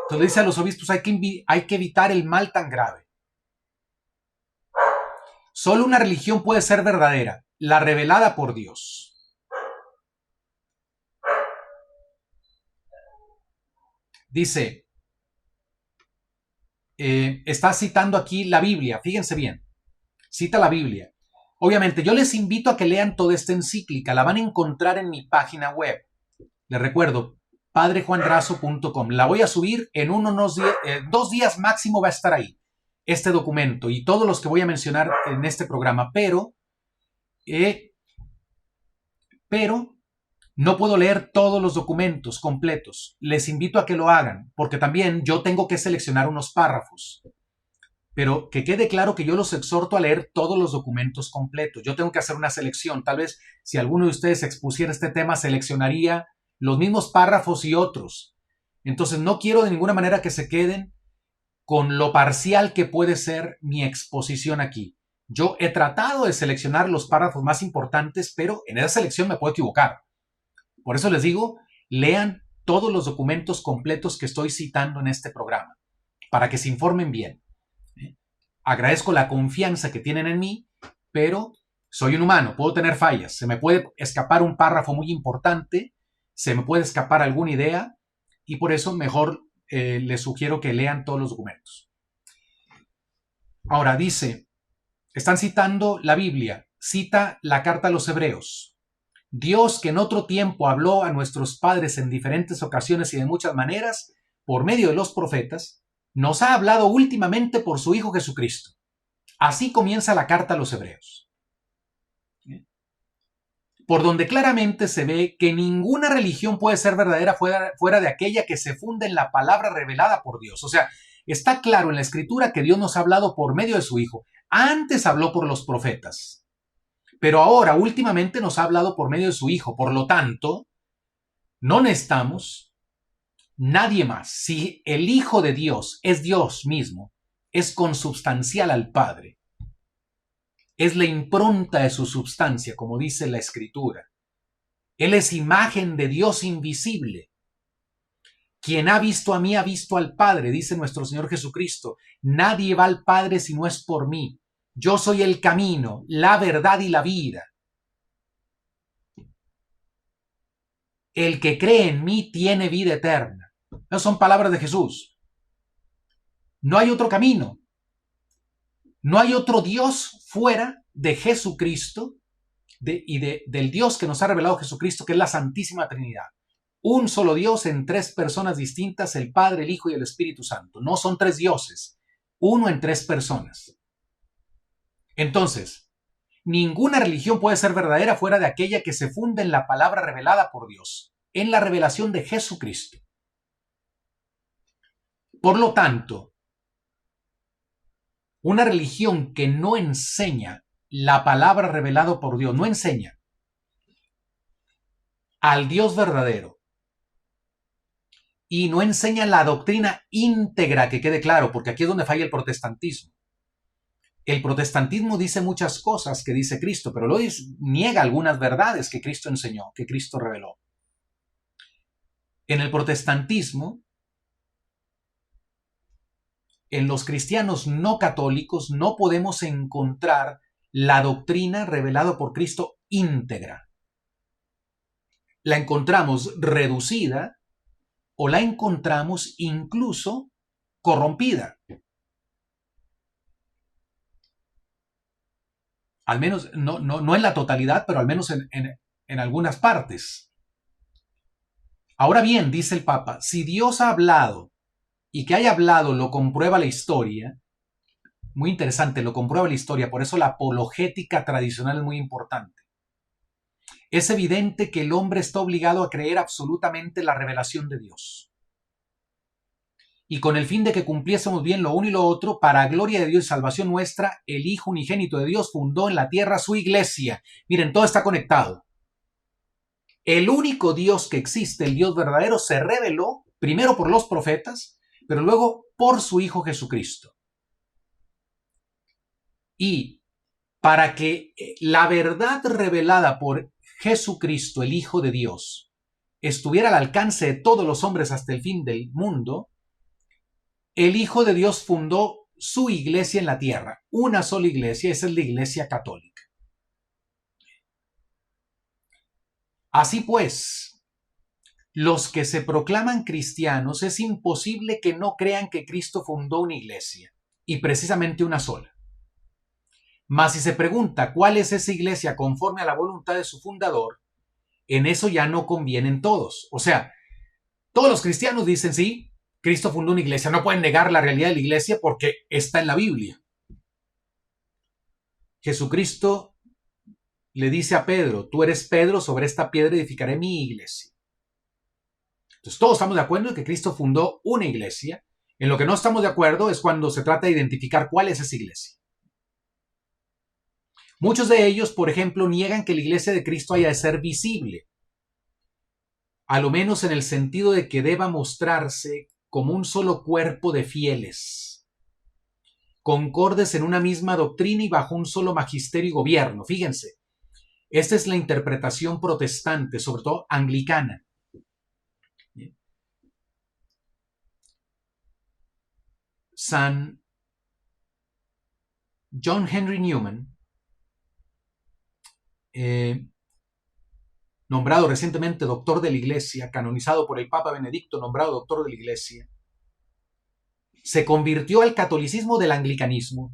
Entonces dice a los obispos, hay que evitar el mal tan grave. Solo una religión puede ser verdadera, la revelada por Dios. Dice, está citando aquí la Biblia, fíjense bien, cita la Biblia. Obviamente, yo les invito a que lean toda esta encíclica, la van a encontrar en mi página web. Les recuerdo, padrejuandrazo.com. La voy a subir en unos 2 días máximo, va a estar ahí este documento y todos los que voy a mencionar en este programa, pero no puedo leer todos los documentos completos. Les invito a que lo hagan, porque también yo tengo que seleccionar unos párrafos. Pero que quede claro que yo los exhorto a leer todos los documentos completos. Yo tengo que hacer una selección. Tal vez si alguno de ustedes expusiera este tema, seleccionaría los mismos párrafos y otros. Entonces no quiero de ninguna manera que se queden con lo parcial que puede ser mi exposición aquí. Yo he tratado de seleccionar los párrafos más importantes, pero en esa selección me puedo equivocar. Por eso les digo, lean todos los documentos completos que estoy citando en este programa, para que se informen bien. Agradezco la confianza que tienen en mí, pero soy un humano, puedo tener fallas. Se me puede escapar un párrafo muy importante, se me puede escapar alguna idea, y por eso mejor les sugiero que lean todos los documentos. Ahora dice, están citando la Biblia, cita la carta a los Hebreos. Dios, que en otro tiempo habló a nuestros padres en diferentes ocasiones y de muchas maneras, por medio de los profetas, nos ha hablado últimamente por su Hijo Jesucristo. Así comienza la carta a los Hebreos. Por donde claramente se ve que ninguna religión puede ser verdadera fuera de aquella que se funda en la palabra revelada por Dios. O sea, está claro en la Escritura que Dios nos ha hablado por medio de su Hijo. Antes habló por los profetas, pero ahora últimamente nos ha hablado por medio de su Hijo. Por lo tanto, no necesitamos nadie más. Si el Hijo de Dios es Dios mismo, es consubstancial al Padre. Es la impronta de su substancia, como dice la Escritura. Él es imagen de Dios invisible. Quien ha visto a mí ha visto al Padre, dice nuestro Señor Jesucristo. Nadie va al Padre si no es por mí. Yo soy el camino, la verdad y la vida. El que cree en mí tiene vida eterna. Esas son palabras de Jesús. No hay otro camino. No hay otro Dios fuera de Jesucristo del Dios que nos ha revelado Jesucristo, que es la Santísima Trinidad. Un solo Dios en 3 personas distintas, el Padre, el Hijo y el Espíritu Santo. No son 3 dioses, uno en 3 personas. Entonces, ninguna religión puede ser verdadera fuera de aquella que se funda en la palabra revelada por Dios, en la revelación de Jesucristo. Por lo tanto, una religión que no enseña la palabra revelada por Dios, no enseña al Dios verdadero y no enseña la doctrina íntegra, que quede claro, porque aquí es donde falla el protestantismo. El protestantismo dice muchas cosas que dice Cristo, pero luego niega algunas verdades que Cristo enseñó, que Cristo reveló. En el protestantismo, en los cristianos no católicos, no podemos encontrar la doctrina revelada por Cristo íntegra. La encontramos reducida o la encontramos incluso corrompida. Al menos, no en la totalidad, pero al menos en algunas partes. Ahora bien, dice el Papa, si Dios ha hablado y que haya hablado lo comprueba la historia, muy interesante, lo comprueba la historia, por eso la apologética tradicional es muy importante. Es evidente que el hombre está obligado a creer absolutamente la revelación de Dios. Y con el fin de que cumpliésemos bien lo uno y lo otro, para gloria de Dios y salvación nuestra, el Hijo unigénito de Dios fundó en la tierra su iglesia. Miren, todo está conectado. El único Dios que existe, el Dios verdadero, se reveló primero por los profetas, pero luego por su Hijo Jesucristo. Y para que la verdad revelada por Jesucristo, el Hijo de Dios, estuviera al alcance de todos los hombres hasta el fin del mundo, el Hijo de Dios fundó su iglesia en la tierra, una sola iglesia, esa es la Iglesia Católica. Así pues, los que se proclaman cristianos es imposible que no crean que Cristo fundó una iglesia, y precisamente una sola. Mas si se pregunta cuál es esa iglesia conforme a la voluntad de su fundador, en eso ya no convienen todos. O sea, todos los cristianos dicen, sí, Cristo fundó una iglesia. No pueden negar la realidad de la iglesia porque está en la Biblia. Jesucristo le dice a Pedro, tú eres Pedro, sobre esta piedra edificaré mi iglesia. Entonces todos estamos de acuerdo en que Cristo fundó una iglesia. En lo que no estamos de acuerdo es cuando se trata de identificar cuál es esa iglesia. Muchos de ellos, por ejemplo, niegan que la iglesia de Cristo haya de ser visible, a lo menos en el sentido de que deba mostrarse como un solo cuerpo de fieles, concordes en una misma doctrina y bajo un solo magisterio y gobierno. Fíjense, esta es la interpretación protestante, sobre todo anglicana. San John Henry Newman, nombrado recientemente doctor de la Iglesia, canonizado por el Papa Benedicto, nombrado doctor de la Iglesia, se convirtió al catolicismo del anglicanismo,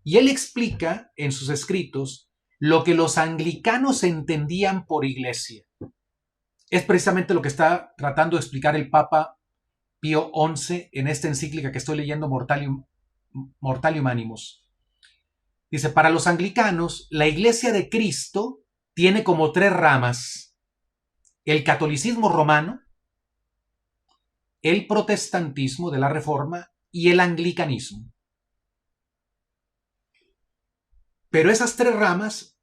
y él explica en sus escritos lo que los anglicanos entendían por iglesia. Es precisamente lo que está tratando de explicar el Papa Pío XI en esta encíclica que estoy leyendo, Mortalium Animus. Dice, para los anglicanos, la iglesia de Cristo tiene como tres ramas: el catolicismo romano, el protestantismo de la Reforma y el anglicanismo. Pero esas tres ramas,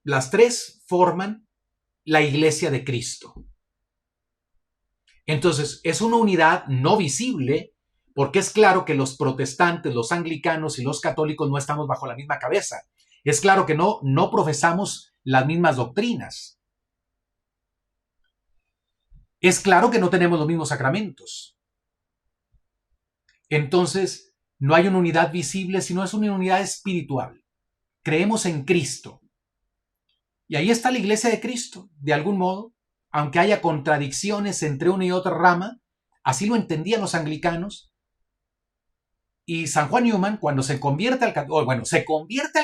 las tres forman la iglesia de Cristo. Entonces, es una unidad no visible, porque es claro que los protestantes, los anglicanos y los católicos no estamos bajo la misma cabeza. Es claro que no profesamos las mismas doctrinas. Es claro que no tenemos los mismos sacramentos. Entonces, no hay una unidad visible, sino es una unidad espiritual. Creemos en Cristo. Y ahí está la iglesia de Cristo, de algún modo, aunque haya contradicciones entre una y otra rama, así lo entendían los anglicanos. Y San Juan Newman, cuando se convierte al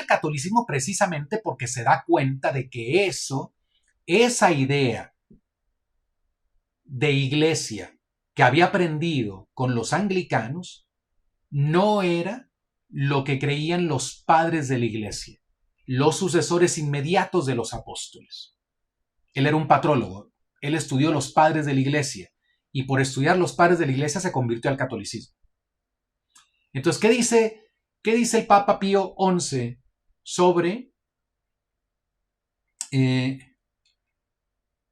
catolicismo precisamente porque se da cuenta de que esa idea de iglesia que había aprendido con los anglicanos, no era lo que creían los padres de la iglesia, los sucesores inmediatos de los apóstoles. Él era un patrólogo, él estudió los padres de la iglesia, y por estudiar los padres de la iglesia se convirtió al catolicismo. Entonces, ¿qué dice el Papa Pío XI sobre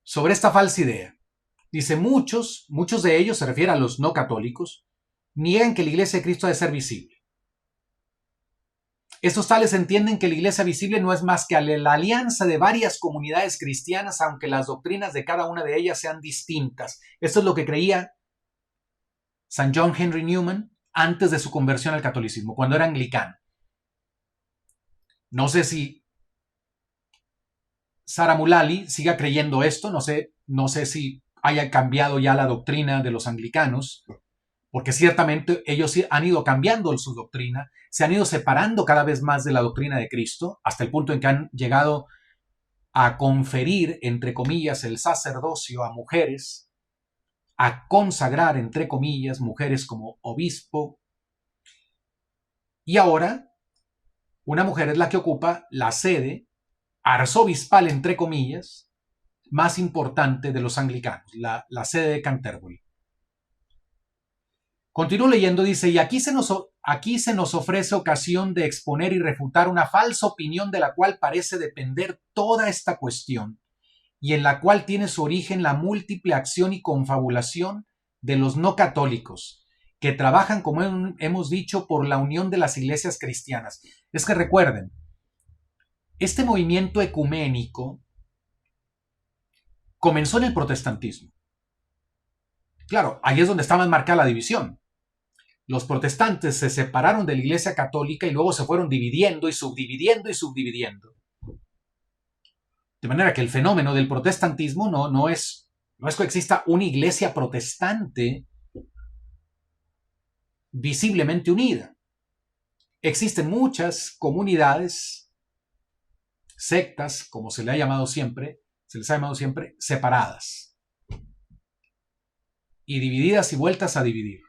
esta falsa idea? Dice, muchos de ellos, se refiere a los no católicos, niegan que la iglesia de Cristo ha de ser visible. Estos tales entienden que la iglesia visible no es más que la alianza de varias comunidades cristianas, aunque las doctrinas de cada una de ellas sean distintas. Esto es lo que creía San John Henry Newman antes de su conversión al catolicismo, cuando era anglicano. No sé si Sarah Mullally siga creyendo esto, no sé si haya cambiado ya la doctrina de los anglicanos, porque ciertamente ellos han ido cambiando su doctrina, se han ido separando cada vez más de la doctrina de Cristo, hasta el punto en que han llegado a conferir, entre comillas, el sacerdocio a mujeres, a consagrar, entre comillas, mujeres como obispo. Y ahora, una mujer es la que ocupa la sede arzobispal, entre comillas, más importante de los anglicanos, la sede de Canterbury. Continúo leyendo, dice, y aquí se nos ofrece ocasión de exponer y refutar una falsa opinión de la cual parece depender toda esta cuestión, y en la cual tiene su origen la múltiple acción y confabulación de los no católicos, que trabajan, como hemos dicho, por la unión de las iglesias cristianas. Es que recuerden, este movimiento ecuménico comenzó en el protestantismo. Claro, ahí es donde está más marcada la división. Los protestantes se separaron de la iglesia católica y luego se fueron dividiendo y subdividiendo y subdividiendo. De manera que el fenómeno del protestantismo no es No es que exista una iglesia protestante visiblemente unida. Existen muchas comunidades, sectas, como se les ha llamado siempre, separadas y divididas y vueltas a dividir.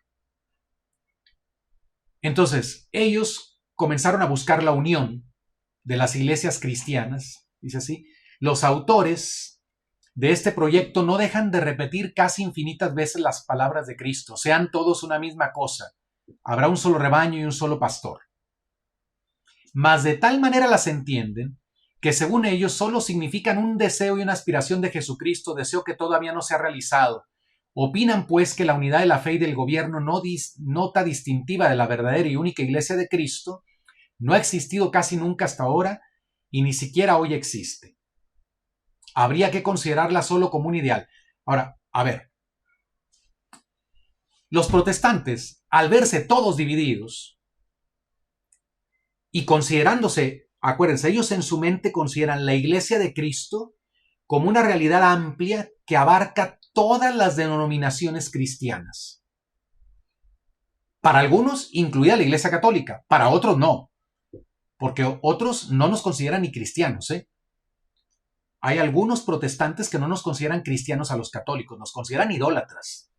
Entonces, ellos comenzaron a buscar la unión de las iglesias cristianas, dice así. Los autores de este proyecto no dejan de repetir casi infinitas veces las palabras de Cristo: sean todos una misma cosa, habrá un solo rebaño y un solo pastor. Mas de tal manera las entienden que según ellos solo significan un deseo y una aspiración de Jesucristo, deseo que todavía no se ha realizado. Opinan pues que la unidad de la fe y del gobierno, nota distintiva de la verdadera y única iglesia de Cristo, no ha existido casi nunca hasta ahora y ni siquiera hoy existe. Habría que considerarla solo como un ideal. Ahora, a ver, los protestantes, al verse todos divididos y considerándose, acuérdense, ellos en su mente consideran la iglesia de Cristo como una realidad amplia que abarca todas las denominaciones cristianas. Para algunos, incluida la Iglesia Católica, para otros no, porque otros no nos consideran ni cristianos, ¿eh? Hay algunos protestantes que no nos consideran cristianos a los católicos, nos consideran idólatras.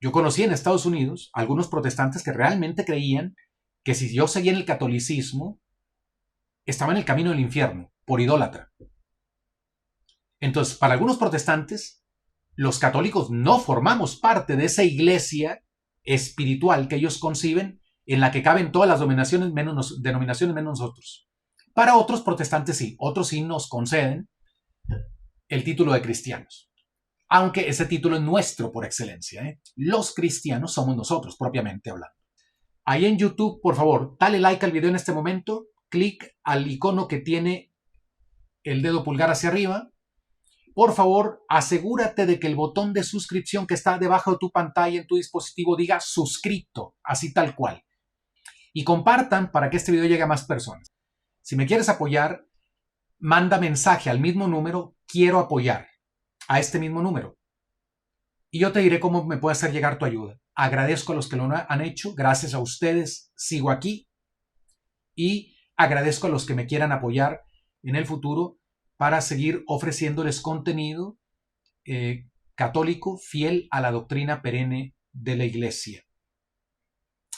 Yo conocí en Estados Unidos algunos protestantes que realmente creían que si yo seguía en el catolicismo, estaba en el camino del infierno, por idólatra. Entonces, para algunos protestantes, los católicos no formamos parte de esa iglesia espiritual que ellos conciben, en la que caben todas las denominaciones menos nosotros. Para otros protestantes sí, otros sí nos conceden el título de cristianos. Aunque ese título es nuestro por excelencia, ¿eh? Los cristianos somos nosotros, propiamente hablando. Ahí en YouTube, por favor, dale like al video en este momento, clic al icono que tiene el dedo pulgar hacia arriba. Por favor, asegúrate de que el botón de suscripción que está debajo de tu pantalla en tu dispositivo diga suscrito, así tal cual. Y compartan para que este video llegue a más personas. Si me quieres apoyar, manda mensaje al mismo número, quiero apoyar, a este mismo número. Y yo te diré cómo me puede hacer llegar tu ayuda. Agradezco a los que lo han hecho, gracias a ustedes sigo aquí. Y agradezco a los que me quieran apoyar en el futuro para seguir ofreciéndoles contenido católico fiel a la doctrina perenne de la Iglesia.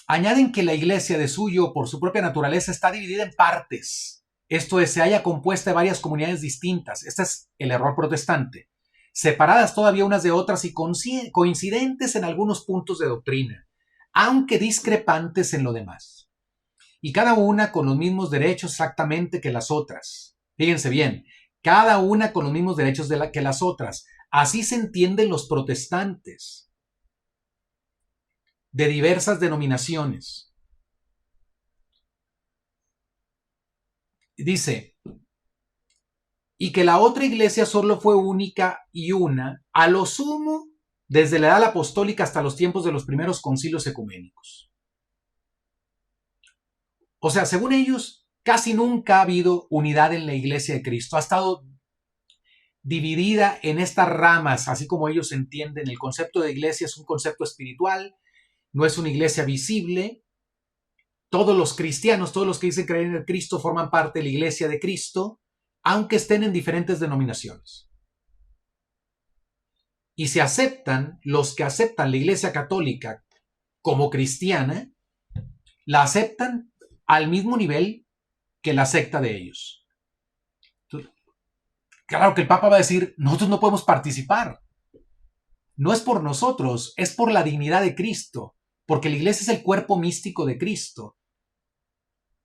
Añaden que la Iglesia de suyo, por su propia naturaleza, está dividida en partes. Esto es, se halla compuesta de varias comunidades distintas. Este es el error protestante. Separadas todavía unas de otras y coincidentes en algunos puntos de doctrina, aunque discrepantes en lo demás. Y cada una con los mismos derechos exactamente que las otras. Fíjense bien, cada una con los mismos derechos que las otras. Así se entienden los protestantes de diversas denominaciones. Dice, y que la otra iglesia solo fue única y una, a lo sumo, desde la edad apostólica hasta los tiempos de los primeros concilios ecuménicos. O sea, según ellos, casi nunca ha habido unidad en la iglesia de Cristo. Ha estado dividida en estas ramas, así como ellos entienden. El concepto de iglesia es un concepto espiritual, no es una iglesia visible. Todos los cristianos, todos los que dicen creer en el Cristo, forman parte de la iglesia de Cristo, aunque estén en diferentes denominaciones. Y se aceptan, los que aceptan la iglesia católica como cristiana, la aceptan al mismo nivel que la secta de ellos. Entonces, claro que el Papa va a decir, nosotros no podemos participar. No es por nosotros, es por la dignidad de Cristo, porque la iglesia es el cuerpo místico de Cristo.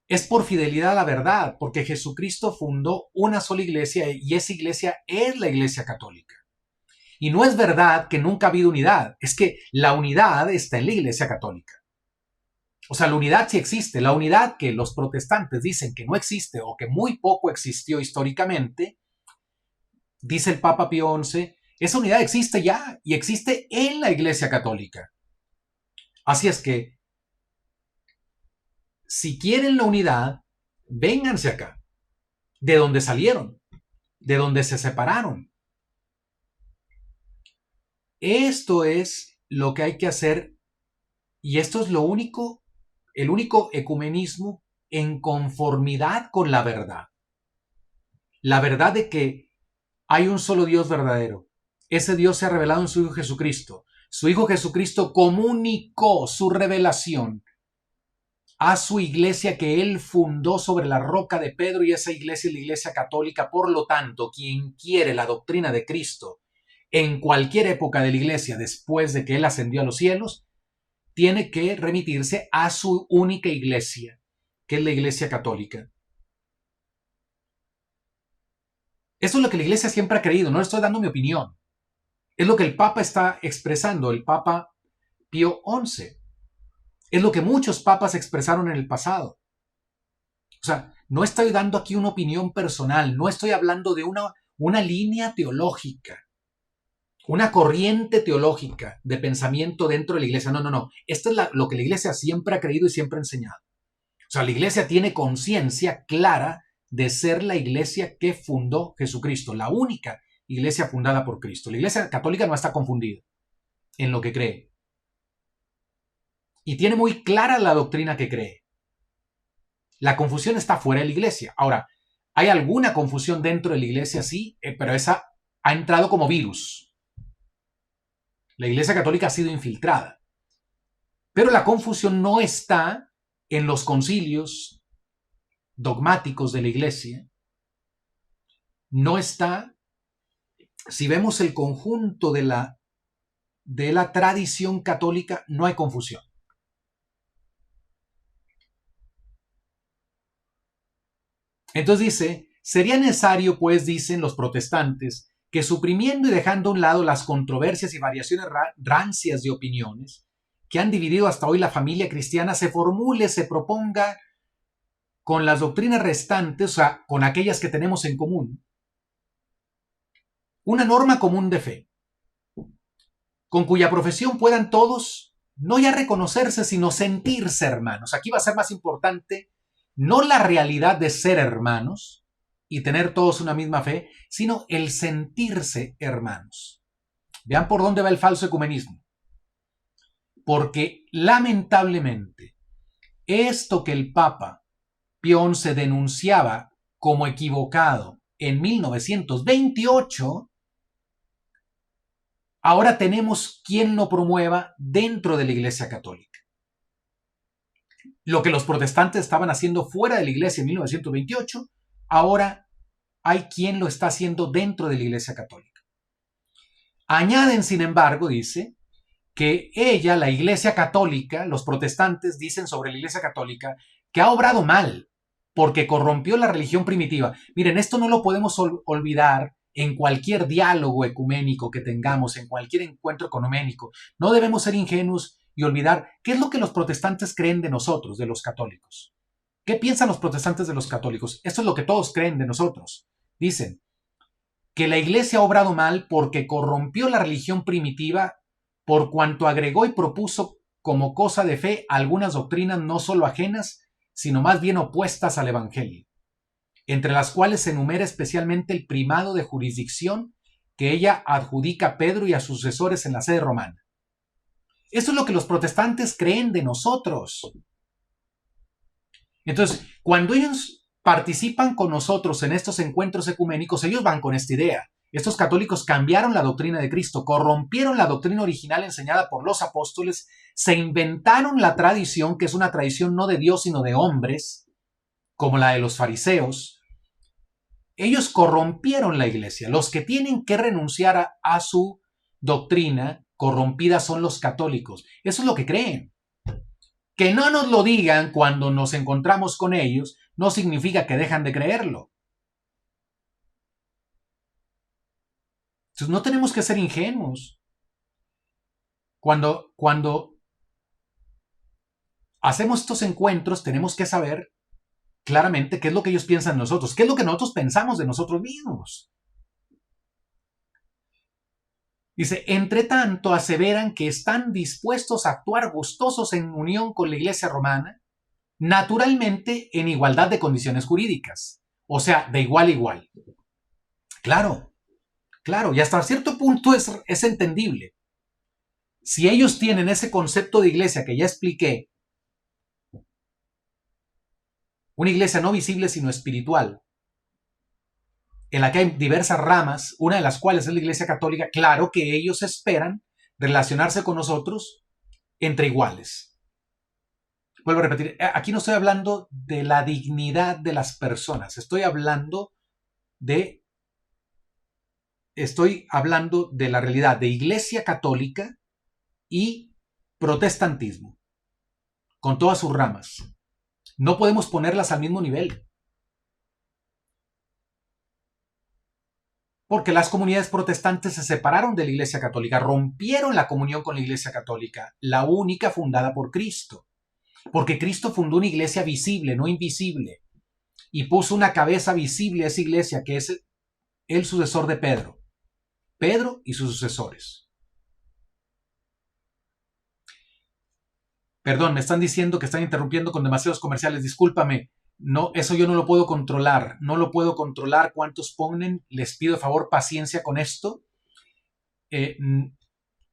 Es por fidelidad a la verdad, porque Jesucristo fundó una sola iglesia y esa iglesia es la iglesia católica. Y no es verdad que nunca ha habido unidad, es que la unidad está en la iglesia católica. O sea, la unidad sí existe, la unidad que los protestantes dicen que no existe o que muy poco existió históricamente, dice el Papa Pío XI, esa unidad existe ya y existe en la iglesia católica. Así es que, si quieren la unidad, vénganse acá, de donde salieron, de donde se separaron. Esto es lo que hay que hacer y esto es el único ecumenismo en conformidad con la verdad. La verdad de que hay un solo Dios verdadero. Ese Dios se ha revelado en su Hijo Jesucristo. Su Hijo Jesucristo comunicó su revelación a su iglesia que él fundó sobre la roca de Pedro, y esa iglesia es la Iglesia Católica. Por lo tanto, quien quiere la doctrina de Cristo en cualquier época de la iglesia después de que él ascendió a los cielos, tiene que remitirse a su única iglesia, que es la Iglesia Católica. Eso es lo que la iglesia siempre ha creído, no estoy dando mi opinión. Es lo que el Papa está expresando, el Papa Pío XI. Es lo que muchos papas expresaron en el pasado. O sea, no estoy dando aquí una opinión personal, no estoy hablando de una línea teológica, una corriente teológica de pensamiento dentro de la iglesia. No. Esto es lo que la iglesia siempre ha creído y siempre ha enseñado. O sea, la iglesia tiene conciencia clara de ser la iglesia que fundó Jesucristo, la única iglesia fundada por Cristo. La iglesia católica no está confundida en lo que cree. Y tiene muy clara la doctrina que cree. La confusión está fuera de la iglesia. Ahora, ¿hay alguna confusión dentro de la iglesia? Sí, pero esa ha entrado como virus. La iglesia católica ha sido infiltrada. Pero la confusión no está en los concilios dogmáticos de la iglesia. No está, si vemos el conjunto de la tradición católica, no hay confusión. Entonces dice, sería necesario, pues, dicen los protestantes, que suprimiendo y dejando a un lado las controversias y variaciones rancias de opiniones que han dividido hasta hoy la familia cristiana, se formule, se proponga con las doctrinas restantes, o sea, con aquellas que tenemos en común, una norma común de fe, con cuya profesión puedan todos no ya reconocerse, sino sentirse hermanos. Aquí va a ser más importante no la realidad de ser hermanos y tener todos una misma fe, sino el sentirse hermanos. Vean por dónde va el falso ecumenismo. Porque lamentablemente esto que el Papa Pío XI denunciaba como equivocado en 1928, ahora tenemos quien lo promueva dentro de la Iglesia Católica. Lo que los protestantes estaban haciendo fuera de la Iglesia en 1928, ahora hay quien lo está haciendo dentro de la Iglesia Católica. Añaden, sin embargo, dice, que ella, la Iglesia Católica, los protestantes dicen sobre la Iglesia Católica que ha obrado mal porque corrompió la religión primitiva. Miren, esto no lo podemos olvidar en cualquier diálogo ecuménico que tengamos, en cualquier encuentro ecuménico. No debemos ser ingenuos y olvidar qué es lo que los protestantes creen de nosotros, de los católicos. ¿Qué piensan los protestantes de los católicos? Esto es lo que todos creen de nosotros. Dicen que la Iglesia ha obrado mal porque corrompió la religión primitiva, por cuanto agregó y propuso como cosa de fe algunas doctrinas no solo ajenas, sino más bien opuestas al Evangelio, entre las cuales se enumera especialmente el primado de jurisdicción que ella adjudica a Pedro y a sus sucesores en la sede romana. Eso es lo que los protestantes creen de nosotros. Entonces, cuando ellos participan con nosotros en estos encuentros ecuménicos, ellos van con esta idea. Estos católicos cambiaron la doctrina de Cristo, corrompieron la doctrina original enseñada por los apóstoles, se inventaron la tradición, que es una tradición no de Dios, sino de hombres, como la de los fariseos. Ellos corrompieron la iglesia. Los que tienen que renunciar a su doctrina corrompida son los católicos. Eso es lo que creen. Que no nos lo digan cuando nos encontramos con ellos no significa que dejan de creerlo. Entonces no tenemos que ser ingenuos. Cuando hacemos estos encuentros tenemos que saber claramente qué es lo que ellos piensan de nosotros, qué es lo que nosotros pensamos de nosotros mismos. Dice, entre tanto aseveran que están dispuestos a actuar gustosos en unión con la Iglesia romana, naturalmente en igualdad de condiciones jurídicas, o sea, de igual a igual. Claro, y hasta cierto punto es entendible. Si ellos tienen ese concepto de iglesia que ya expliqué, una iglesia no visible sino espiritual, en la que hay diversas ramas, una de las cuales es la Iglesia Católica, claro que ellos esperan relacionarse con nosotros entre iguales. Vuelvo a repetir, aquí no estoy hablando de la dignidad de las personas, estoy hablando de la realidad de Iglesia Católica y protestantismo, con todas sus ramas. No podemos ponerlas al mismo nivel. Porque las comunidades protestantes se separaron de la Iglesia Católica, rompieron la comunión con la Iglesia Católica, la única fundada por Cristo. Porque Cristo fundó una iglesia visible, no invisible, y puso una cabeza visible a esa iglesia, que es el sucesor de Pedro. Pedro y sus sucesores. Perdón, me están diciendo que están interrumpiendo con demasiados comerciales, discúlpame. No, eso yo no lo puedo controlar. No lo puedo controlar cuántos ponen. Les pido de favor paciencia con esto.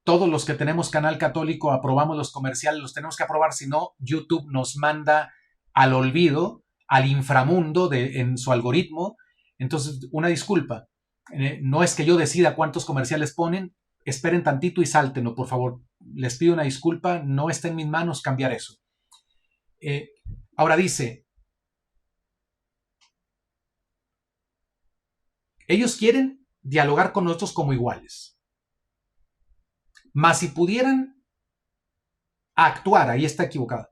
Todos los que tenemos canal católico aprobamos los comerciales, los tenemos que aprobar, si no, YouTube nos manda al olvido, al inframundo en su algoritmo. Entonces, una disculpa. No es que yo decida cuántos comerciales ponen. Esperen tantito y sáltenlo, por favor. Les pido una disculpa, no está en mis manos cambiar eso. Ahora dice, ellos quieren dialogar con nosotros como iguales. Mas si pudieran actuar, ahí está equivocado,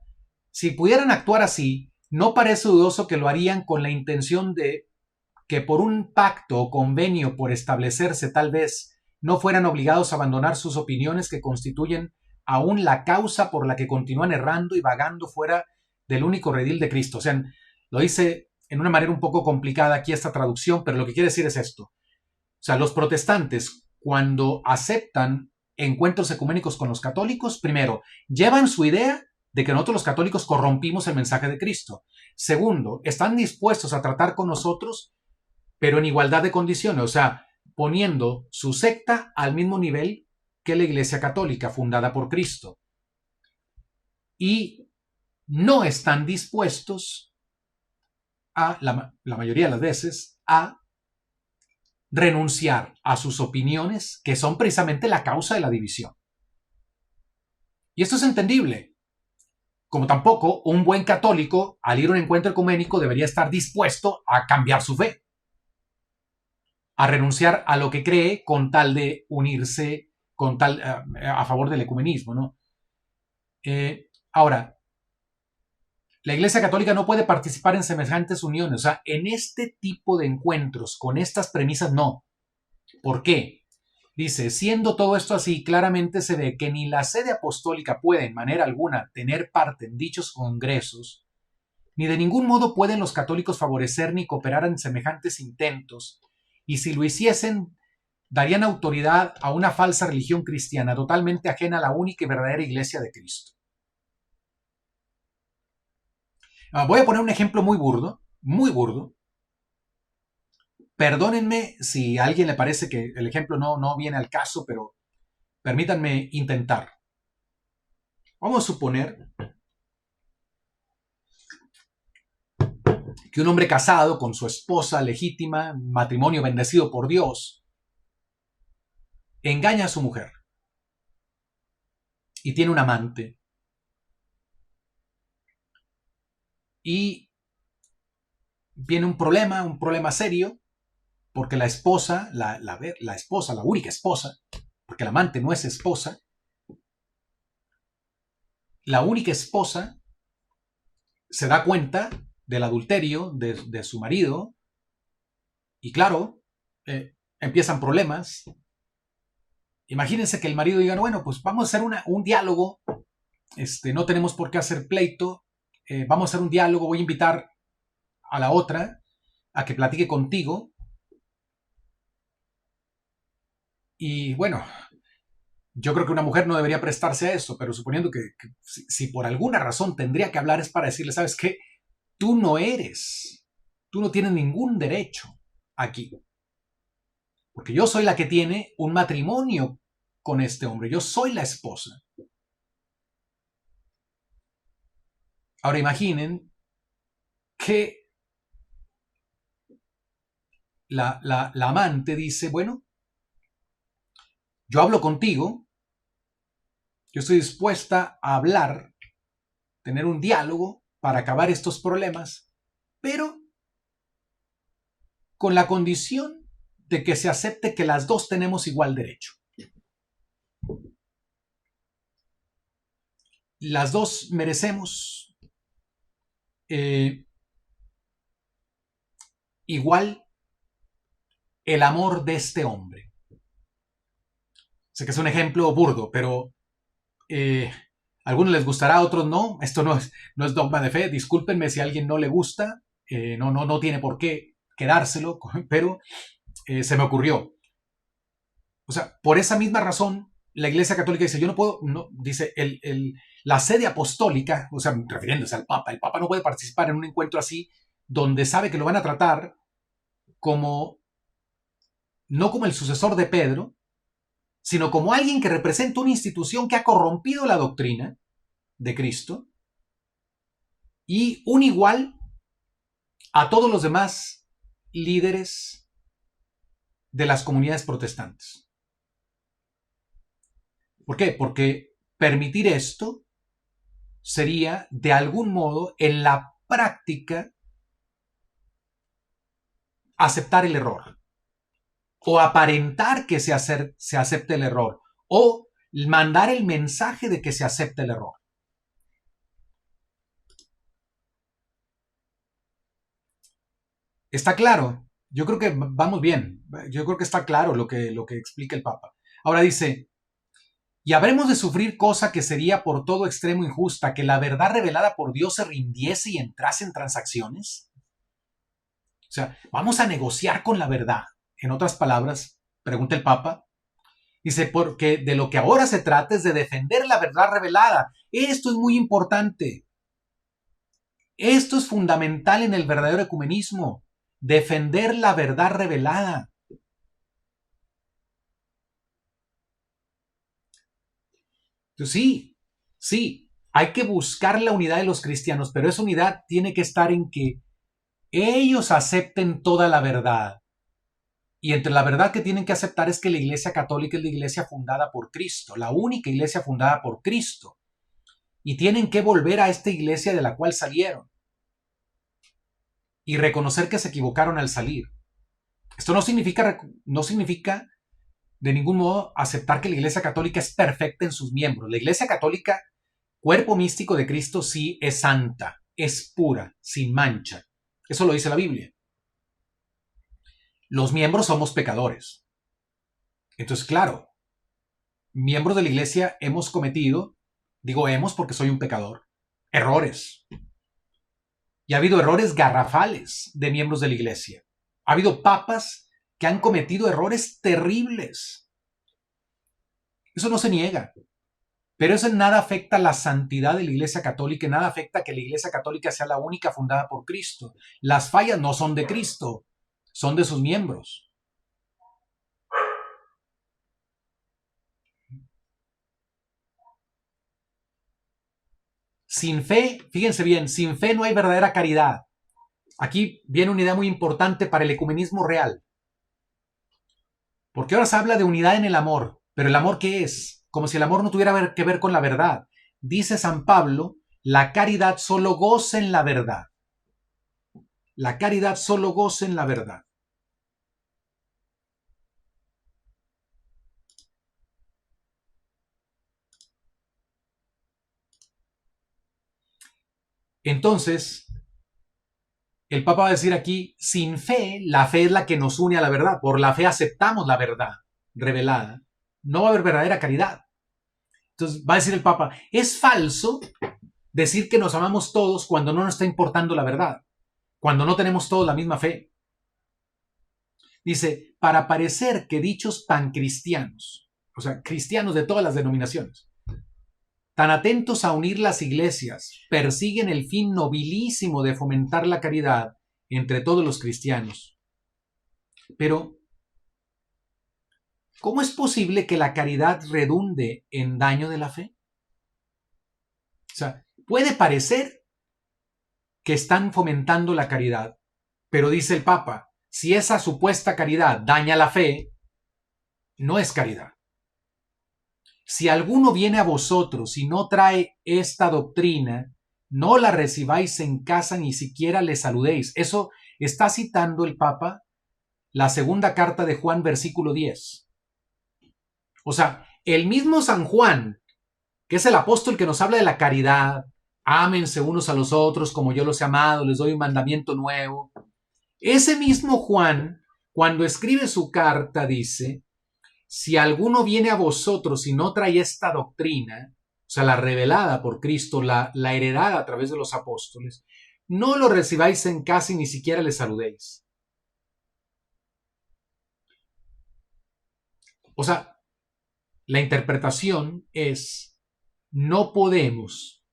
si pudieran actuar así, no parece dudoso que lo harían con la intención de que por un pacto o convenio por establecerse tal vez no fueran obligados a abandonar sus opiniones que constituyen aún la causa por la que continúan errando y vagando fuera del único redil de Cristo. O sea, lo dice en una manera un poco complicada aquí esta traducción, pero lo que quiere decir es esto. O sea, los protestantes, cuando aceptan encuentros ecuménicos con los católicos, primero, llevan su idea de que nosotros los católicos corrompimos el mensaje de Cristo. Segundo, están dispuestos a tratar con nosotros, pero en igualdad de condiciones, o sea, poniendo su secta al mismo nivel que la Iglesia Católica fundada por Cristo. Y no están dispuestos a, la mayoría de las veces, a renunciar a sus opiniones, que son precisamente la causa de la división. Y esto es entendible. Como tampoco un buen católico, al ir a un encuentro ecuménico, debería estar dispuesto a cambiar su fe, a renunciar a lo que cree con tal de unirse a favor del ecumenismo, ¿no? Ahora, la Iglesia Católica no puede participar en semejantes uniones, o sea, en este tipo de encuentros, con estas premisas, no. ¿Por qué? Dice, siendo todo esto así, claramente se ve que ni la sede apostólica puede en manera alguna tener parte en dichos congresos, ni de ningún modo pueden los católicos favorecer ni cooperar en semejantes intentos, y si lo hiciesen, darían autoridad a una falsa religión cristiana totalmente ajena a la única y verdadera Iglesia de Cristo. Voy a poner un ejemplo muy burdo, muy burdo. Perdónenme si a alguien le parece que el ejemplo no viene al caso, pero permítanme intentar. Vamos a suponer que un hombre casado con su esposa legítima, matrimonio bendecido por Dios, engaña a su mujer y tiene un amante. Y viene un problema serio, porque la esposa, la única esposa, porque el amante no es esposa, la única esposa se da cuenta del adulterio de su marido y claro, empiezan problemas. Imagínense que el marido diga, bueno, pues vamos a hacer un diálogo, no tenemos por qué hacer pleito, vamos a hacer un diálogo, voy a invitar a la otra a que platique contigo. Y bueno, yo creo que una mujer no debería prestarse a eso, pero suponiendo que si por alguna razón tendría que hablar es para decirle, ¿sabes qué? Tú no tienes ningún derecho aquí. Porque yo soy la que tiene un matrimonio con este hombre, yo soy la esposa. Ahora imaginen que la amante dice, bueno, yo hablo contigo, yo estoy dispuesta a hablar, tener un diálogo para acabar estos problemas, pero con la condición de que se acepte que las dos tenemos igual derecho. Las dos merecemos igual el amor de este hombre. Sé que es un ejemplo burdo, pero a algunos les gustará, a otros no. Esto no es dogma de fe. Discúlpenme si a alguien no le gusta. No tiene por qué quedárselo, pero se me ocurrió. O sea, por esa misma razón, la Iglesia Católica dice, yo no puedo, no, dice, la sede apostólica, o sea, refiriéndose al Papa, el Papa no puede participar en un encuentro así, donde sabe que lo van a tratar como, no como el sucesor de Pedro, sino como alguien que representa una institución que ha corrompido la doctrina de Cristo y un igual a todos los demás líderes de las comunidades protestantes. ¿Por qué? Porque permitir esto sería, de algún modo, en la práctica, aceptar el error. O aparentar que se acepte el error. O mandar el mensaje de que se acepte el error. ¿Está claro? Yo creo que vamos bien. Yo creo que está claro lo que explica el Papa. Ahora dice, y habremos de sufrir cosa que sería por todo extremo injusta, que la verdad revelada por Dios se rindiese y entrase en transacciones. O sea, vamos a negociar con la verdad. En otras palabras, pregunta el Papa, dice, porque de lo que ahora se trata es de defender la verdad revelada. Esto es muy importante. Esto es fundamental en el verdadero ecumenismo. Defender la verdad revelada. Entonces, sí, hay que buscar la unidad de los cristianos, pero esa unidad tiene que estar en que ellos acepten toda la verdad. Y entre la verdad que tienen que aceptar es que la Iglesia Católica es la iglesia fundada por Cristo, la única iglesia fundada por Cristo. Y tienen que volver a esta iglesia de la cual salieron. Y reconocer que se equivocaron al salir. Esto no significa de ningún modo aceptar que la Iglesia Católica es perfecta en sus miembros. La Iglesia Católica, cuerpo místico de Cristo, sí es santa, es pura, sin mancha. Eso lo dice la Biblia. Los miembros somos pecadores. Entonces, claro, miembros de la Iglesia hemos cometido, digo hemos porque soy un pecador, errores. Y ha habido errores garrafales de miembros de la Iglesia. Ha habido papas que han cometido errores terribles. Eso no se niega. Pero eso en nada afecta la santidad de la Iglesia Católica, en nada afecta que la Iglesia Católica sea la única fundada por Cristo. Las fallas no son de Cristo, son de sus miembros. Sin fe, fíjense bien, sin fe no hay verdadera caridad. Aquí viene una idea muy importante para el ecumenismo real. Porque ahora se habla de unidad en el amor, pero ¿el amor qué es? Como si el amor no tuviera que ver con la verdad. Dice San Pablo, la caridad solo goza en la verdad. La caridad solo goza en la verdad. Entonces, el Papa va a decir aquí, sin fe, la fe es la que nos une a la verdad. Por la fe aceptamos la verdad revelada. No va a haber verdadera caridad. Entonces va a decir el Papa, es falso decir que nos amamos todos cuando no nos está importando la verdad, cuando no tenemos todos la misma fe. Dice, para parecer que dichos pancristianos, o sea, cristianos de todas las denominaciones, tan atentos a unir las iglesias, persiguen el fin nobilísimo de fomentar la caridad entre todos los cristianos. Pero ¿cómo es posible que la caridad redunde en daño de la fe? O sea, puede parecer que están fomentando la caridad, pero dice el Papa, si esa supuesta caridad daña la fe, no es caridad. Si alguno viene a vosotros y no trae esta doctrina, no la recibáis en casa, ni siquiera le saludéis. Eso está citando el Papa la segunda carta de Juan, versículo 10. O sea, el mismo San Juan, que es el apóstol que nos habla de la caridad, ámense unos a los otros como yo los he amado, les doy un mandamiento nuevo. Ese mismo Juan, cuando escribe su carta, dice, si alguno viene a vosotros y no trae esta doctrina, o sea, la revelada por Cristo, la heredada a través de los apóstoles, no lo recibáis en casa y ni siquiera le saludéis. O sea, la interpretación es, no podemos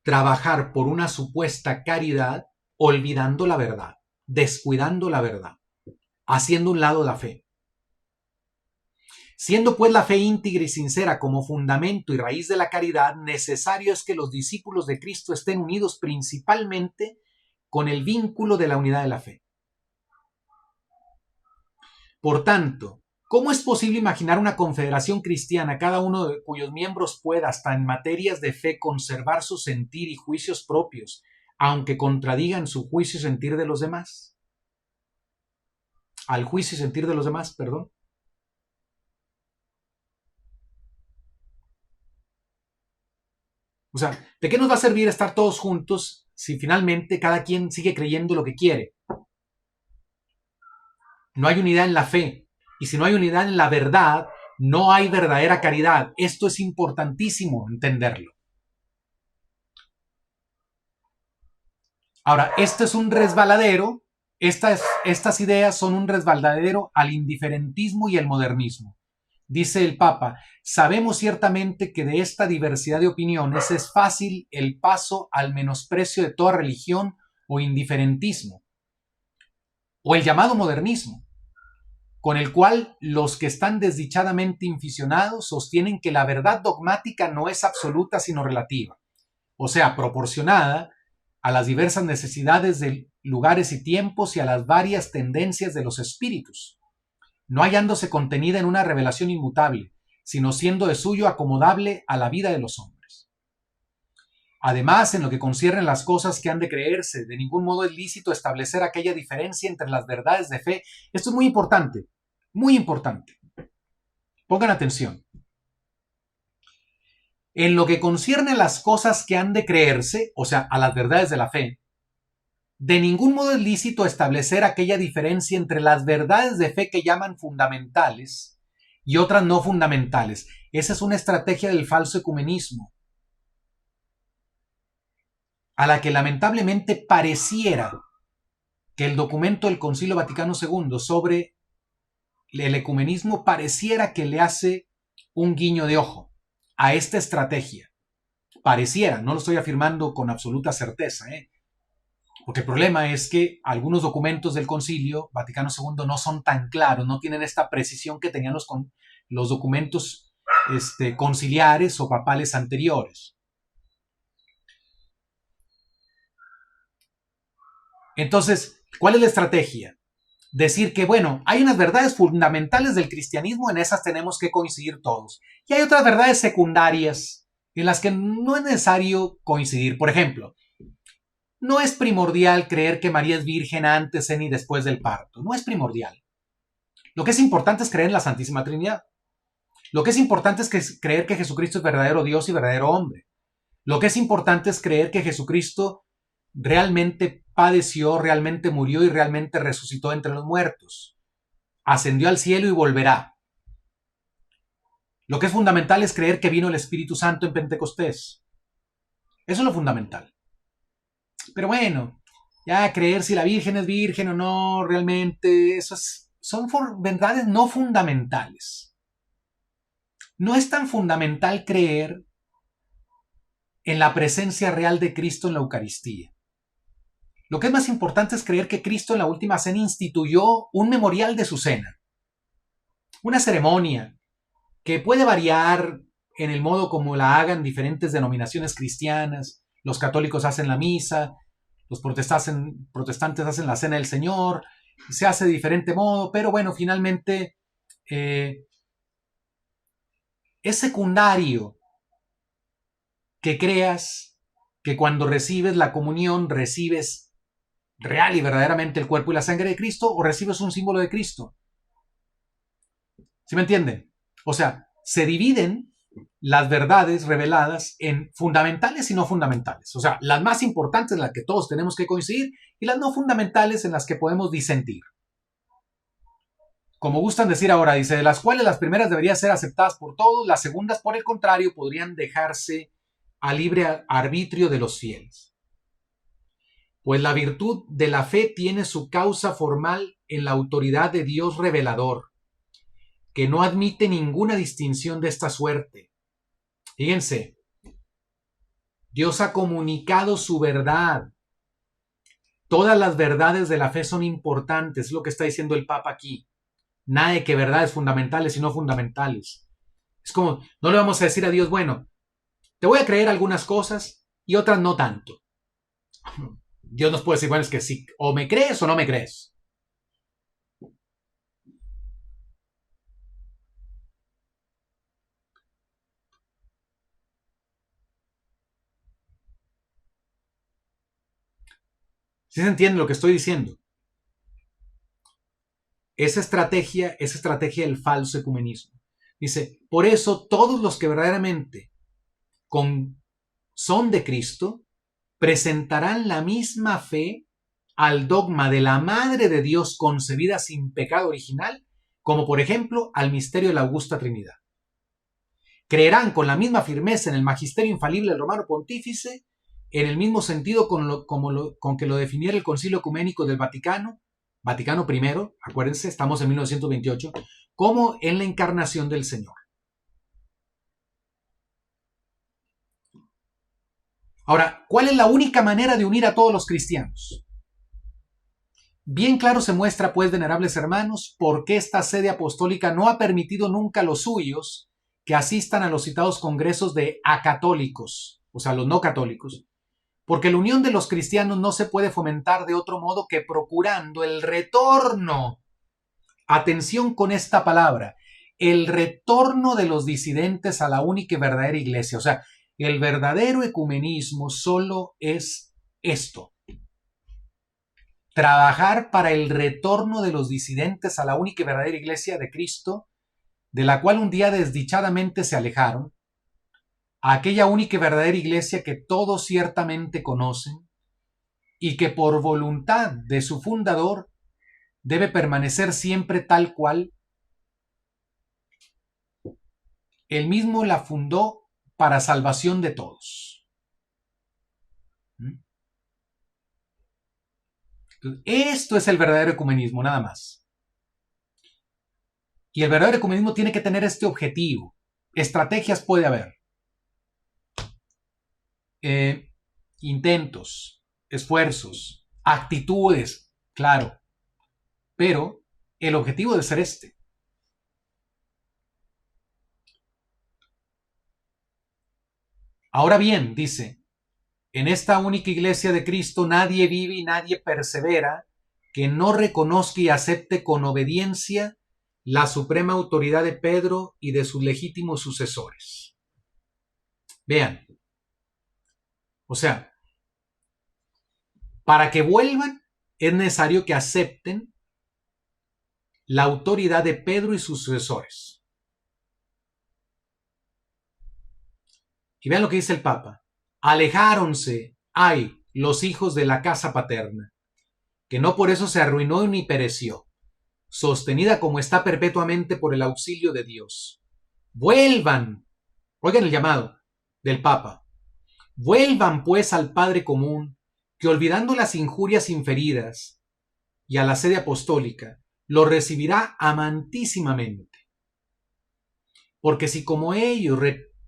trabajar por una supuesta caridad olvidando la verdad, descuidando la verdad, haciendo un lado la fe. Siendo pues la fe íntegra y sincera como fundamento y raíz de la caridad, necesario es que los discípulos de Cristo estén unidos principalmente con el vínculo de la unidad de la fe. Por tanto, ¿cómo es posible imaginar una confederación cristiana, cada uno de cuyos miembros pueda, hasta en materias de fe, conservar su sentir y juicios propios, aunque contradigan su juicio y sentir de los demás? Al juicio y sentir de los demás, perdón. O sea, ¿de qué nos va a servir estar todos juntos si finalmente cada quien sigue creyendo lo que quiere? No hay unidad en la fe. Y si no hay unidad en la verdad, no hay verdadera caridad. Esto es importantísimo entenderlo. Ahora, esto es un resbaladero. Estas ideas son un resbaladero al indiferentismo y el modernismo. Dice el Papa, sabemos ciertamente que de esta diversidad de opiniones es fácil el paso al menosprecio de toda religión o indiferentismo, o el llamado modernismo, con el cual los que están desdichadamente inficionados sostienen que la verdad dogmática no es absoluta sino relativa, o sea, proporcionada a las diversas necesidades de lugares y tiempos y a las varias tendencias de los espíritus, no hallándose contenida en una revelación inmutable, sino siendo de suyo acomodable a la vida de los hombres. Además, en lo que concierne a las cosas que han de creerse, de ningún modo es lícito establecer aquella diferencia entre las verdades de fe. Esto es muy importante, muy importante. Pongan atención. En lo que concierne a las cosas que han de creerse, o sea, a las verdades de la fe, de ningún modo es lícito establecer aquella diferencia entre las verdades de fe que llaman fundamentales y otras no fundamentales. Esa es una estrategia del falso ecumenismo, a la que lamentablemente pareciera que el documento del Concilio Vaticano II sobre el ecumenismo pareciera que le hace un guiño de ojo a esta estrategia. Pareciera, no lo estoy afirmando con absoluta certeza, porque el problema es que algunos documentos del Concilio Vaticano II no son tan claros, no tienen esta precisión que tenían los documentos conciliares o papales anteriores. Entonces, ¿cuál es la estrategia? Decir que, bueno, hay unas verdades fundamentales del cristianismo, en esas tenemos que coincidir todos. Y hay otras verdades secundarias en las que no es necesario coincidir. Por ejemplo, no es primordial creer que María es virgen antes, en y después del parto. No es primordial. Lo que es importante es creer en la Santísima Trinidad. Lo que es importante es creer que Jesucristo es verdadero Dios y verdadero hombre. Lo que es importante es creer que Jesucristo realmente padeció, realmente murió y realmente resucitó entre los muertos. Ascendió al cielo y volverá. Lo que es fundamental es creer que vino el Espíritu Santo en Pentecostés. Eso es lo fundamental. Pero bueno, ya creer si la Virgen es virgen o no, realmente, son verdades no fundamentales. No es tan fundamental creer en la presencia real de Cristo en la Eucaristía. Lo que es más importante es creer que Cristo en la última cena instituyó un memorial de su cena. una ceremonia que puede variar en el modo como la hagan diferentes denominaciones cristianas. Los católicos hacen la misa, los protestantes hacen la cena del Señor, se hace de diferente modo, pero bueno, finalmente es secundario que creas que cuando recibes la comunión recibes real y verdaderamente el cuerpo y la sangre de Cristo o recibes un símbolo de Cristo. ¿Sí me entienden? O sea, se dividen las verdades reveladas en fundamentales y no fundamentales. O sea, las más importantes en las que todos tenemos que coincidir y las no fundamentales en las que podemos disentir. Como gustan decir ahora, dice, de las cuales las primeras deberían ser aceptadas por todos, las segundas, por el contrario, podrían dejarse a libre arbitrio de los fieles. Pues la virtud de la fe tiene su causa formal en la autoridad de Dios revelador, que no admite ninguna distinción de esta suerte. Fíjense, Dios ha comunicado su verdad. Todas las verdades de la fe son importantes, es lo que está diciendo el Papa aquí. Nada de que verdades fundamentales y no fundamentales. Es como, no le vamos a decir a Dios, bueno, te voy a creer algunas cosas y otras no tanto. Dios nos puede decir, bueno, es que sí, o me crees o no me crees. ¿Sí se entiende lo que estoy diciendo? Esa estrategia del falso ecumenismo. Dice, por eso todos los que verdaderamente son de Cristo presentarán la misma fe al dogma de la Madre de Dios concebida sin pecado original, como por ejemplo al misterio de la Augusta Trinidad. Creerán con la misma firmeza en el magisterio infalible del Romano Pontífice, en el mismo sentido con que lo definiera el Concilio Ecuménico del Vaticano I, acuérdense, estamos en 1928, como en la encarnación del Señor. Ahora, ¿cuál es la única manera de unir a todos los cristianos? Bien claro se muestra, pues, venerables hermanos, por qué esta sede apostólica no ha permitido nunca a los suyos que asistan a los citados congresos de acatólicos, o sea, los no católicos, porque la unión de los cristianos no se puede fomentar de otro modo que procurando el retorno. Atención con esta palabra, el retorno de los disidentes a la única y verdadera iglesia. O sea, el verdadero ecumenismo solo es esto. Trabajar para el retorno de los disidentes a la única y verdadera iglesia de Cristo, de la cual un día desdichadamente se alejaron, a aquella única y verdadera iglesia que todos ciertamente conocen y que por voluntad de su fundador debe permanecer siempre tal cual. Él mismo la fundó para salvación de todos. Esto es el verdadero ecumenismo, nada más. Y el verdadero ecumenismo tiene que tener este objetivo. Estrategias puede haber. Intentos, esfuerzos, actitudes, claro. Pero el objetivo debe ser este. Ahora bien, dice, en esta única iglesia de Cristo nadie vive y nadie persevera que no reconozca y acepte con obediencia la suprema autoridad de Pedro y de sus legítimos sucesores. Vean, o sea, para que vuelvan es necesario que acepten la autoridad de Pedro y sus sucesores. Y vean lo que dice el Papa. Alejáronse, ay, los hijos de la casa paterna, que no por eso se arruinó ni pereció, sostenida como está perpetuamente por el auxilio de Dios. Vuelvan, oigan el llamado del Papa, vuelvan pues al Padre común, que olvidando las injurias inferidas y a la sede apostólica, lo recibirá amantísimamente. Porque si como ellos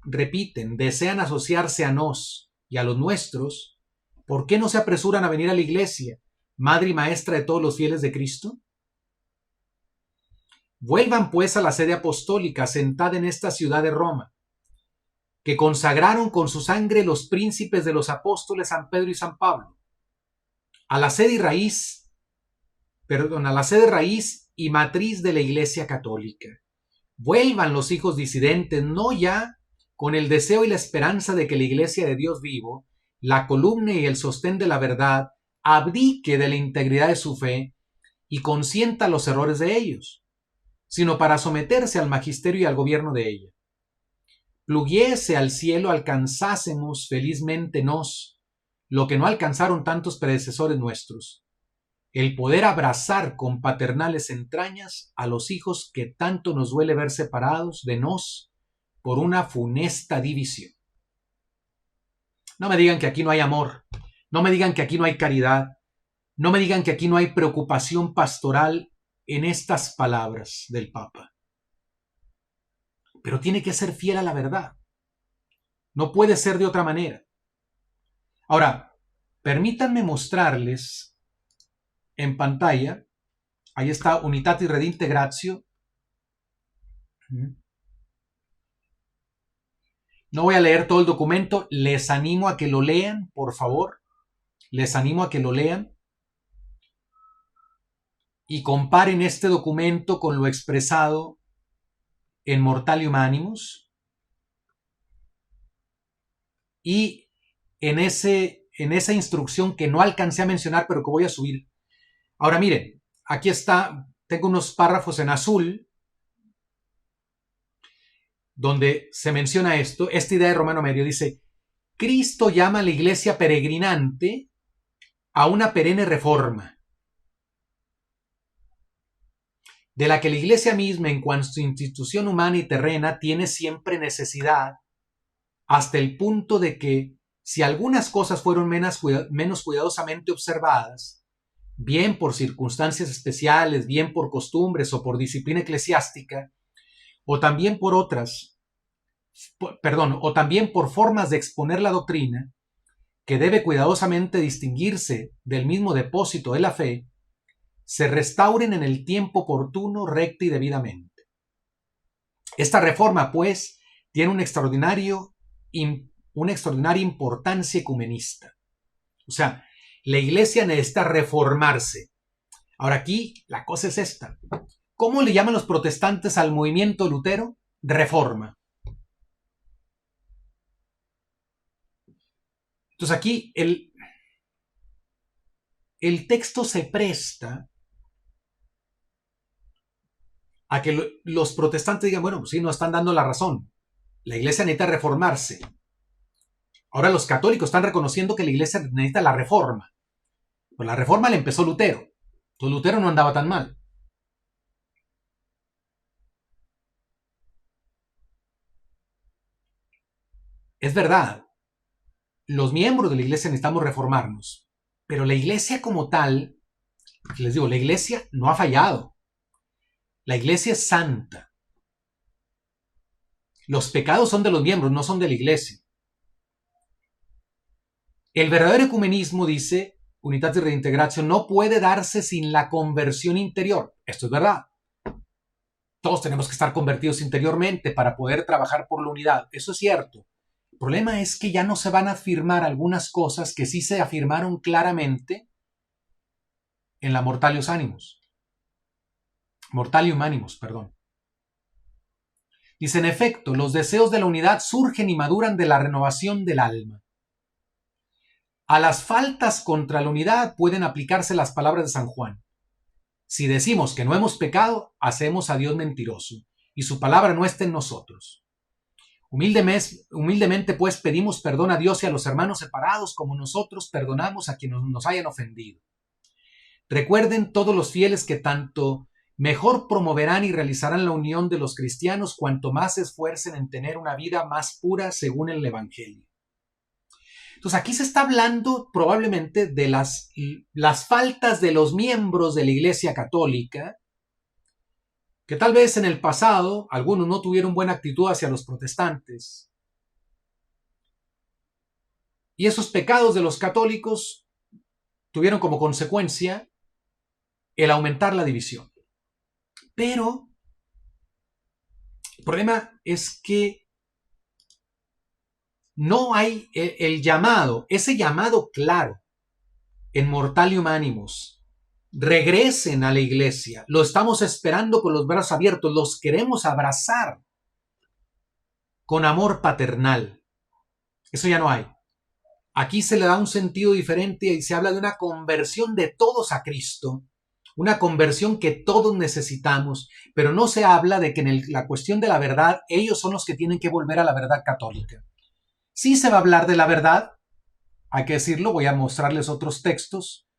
repiten, desean asociarse a nos y a los nuestros, ¿por qué no se apresuran a venir a la iglesia, madre y maestra de todos los fieles de Cristo? Vuelvan pues a la sede apostólica sentada en esta ciudad de Roma, que consagraron con su sangre los príncipes de los apóstoles San Pedro y San Pablo, a la sede raíz y matriz de la Iglesia Católica. Vuelvan los hijos disidentes, no ya con el deseo y la esperanza de que la Iglesia de Dios vivo, la columna y el sostén de la verdad, abdique de la integridad de su fe y consienta los errores de ellos, sino para someterse al magisterio y al gobierno de ella. Pluguiese al cielo alcanzásemos felizmente nos, lo que no alcanzaron tantos predecesores nuestros, el poder abrazar con paternales entrañas a los hijos que tanto nos duele ver separados de nos por una funesta división. No me digan que aquí no hay amor, no me digan que aquí no hay caridad, no me digan que aquí no hay preocupación pastoral en estas palabras del Papa. Pero tiene que ser fiel a la verdad. No puede ser de otra manera. Ahora, permítanme mostrarles en pantalla, ahí está Unitatis Redintegratio. No voy a leer todo el documento, les animo a que lo lean, por favor. Les animo a que lo lean y comparen este documento con lo expresado en Mortalium Animus y en esa instrucción que no alcancé a mencionar, pero que voy a subir. Ahora miren, aquí está, tengo unos párrafos en azul donde se menciona esta idea de Romano Medio. Dice, Cristo llama a la iglesia peregrinante a una perenne reforma, de la que la iglesia misma en cuanto a su institución humana y terrena tiene siempre necesidad, hasta el punto de que si algunas cosas fueron menos cuidadosamente observadas, bien por circunstancias especiales, bien por costumbres o por disciplina eclesiástica, o también por formas de exponer la doctrina, que debe cuidadosamente distinguirse del mismo depósito de la fe, se restauren en el tiempo oportuno, recta y debidamente. Esta reforma, pues, tiene una extraordinaria importancia ecumenista. O sea, la iglesia necesita reformarse. Ahora aquí la cosa es esta. ¿Cómo le llaman los protestantes al movimiento de Lutero? Reforma. Entonces aquí el texto se presta a que los protestantes digan, bueno, pues sí, nos están dando la razón. La iglesia necesita reformarse. Ahora los católicos están reconociendo que la iglesia necesita la reforma. Pues la reforma la empezó Lutero. Entonces Lutero no andaba tan mal. Es verdad, los miembros de la iglesia necesitamos reformarnos, pero la iglesia como tal, les digo, la iglesia no ha fallado. La iglesia es santa. Los pecados son de los miembros, no son de la iglesia. El verdadero ecumenismo, dice Unitatis Redintegratio, no puede darse sin la conversión interior. Esto es verdad. Todos tenemos que estar convertidos interiormente para poder trabajar por la unidad. Eso es cierto. El problema es que ya no se van a afirmar algunas cosas que sí se afirmaron claramente en la Mortalium Animus, perdón. Dice, en efecto, los deseos de la unidad surgen y maduran de la renovación del alma. A las faltas contra la unidad pueden aplicarse las palabras de San Juan. Si decimos que no hemos pecado, hacemos a Dios mentiroso, y su palabra no está en nosotros. Humildemente, pues, pedimos perdón a Dios y a los hermanos separados, como nosotros perdonamos a quienes nos hayan ofendido. Recuerden todos los fieles que tanto mejor promoverán y realizarán la unión de los cristianos cuanto más se esfuercen en tener una vida más pura según el Evangelio. Entonces aquí se está hablando probablemente de las faltas de los miembros de la Iglesia Católica, que tal vez en el pasado algunos no tuvieron buena actitud hacia los protestantes. Y esos pecados de los católicos tuvieron como consecuencia el aumentar la división. Pero El problema es que no hay el llamado, ese llamado claro en Mortalium Animus. Regresen a la iglesia. Lo estamos esperando con los brazos abiertos. Los queremos abrazar con amor paternal. Eso ya no hay. Aquí se le da un sentido diferente y se habla de una conversión de todos a Cristo. Una conversión que todos necesitamos, pero no se habla de que en la cuestión de la verdad, ellos son los que tienen que volver a la verdad católica. Sí se va a hablar de la verdad, hay que decirlo, voy a mostrarles otros textos.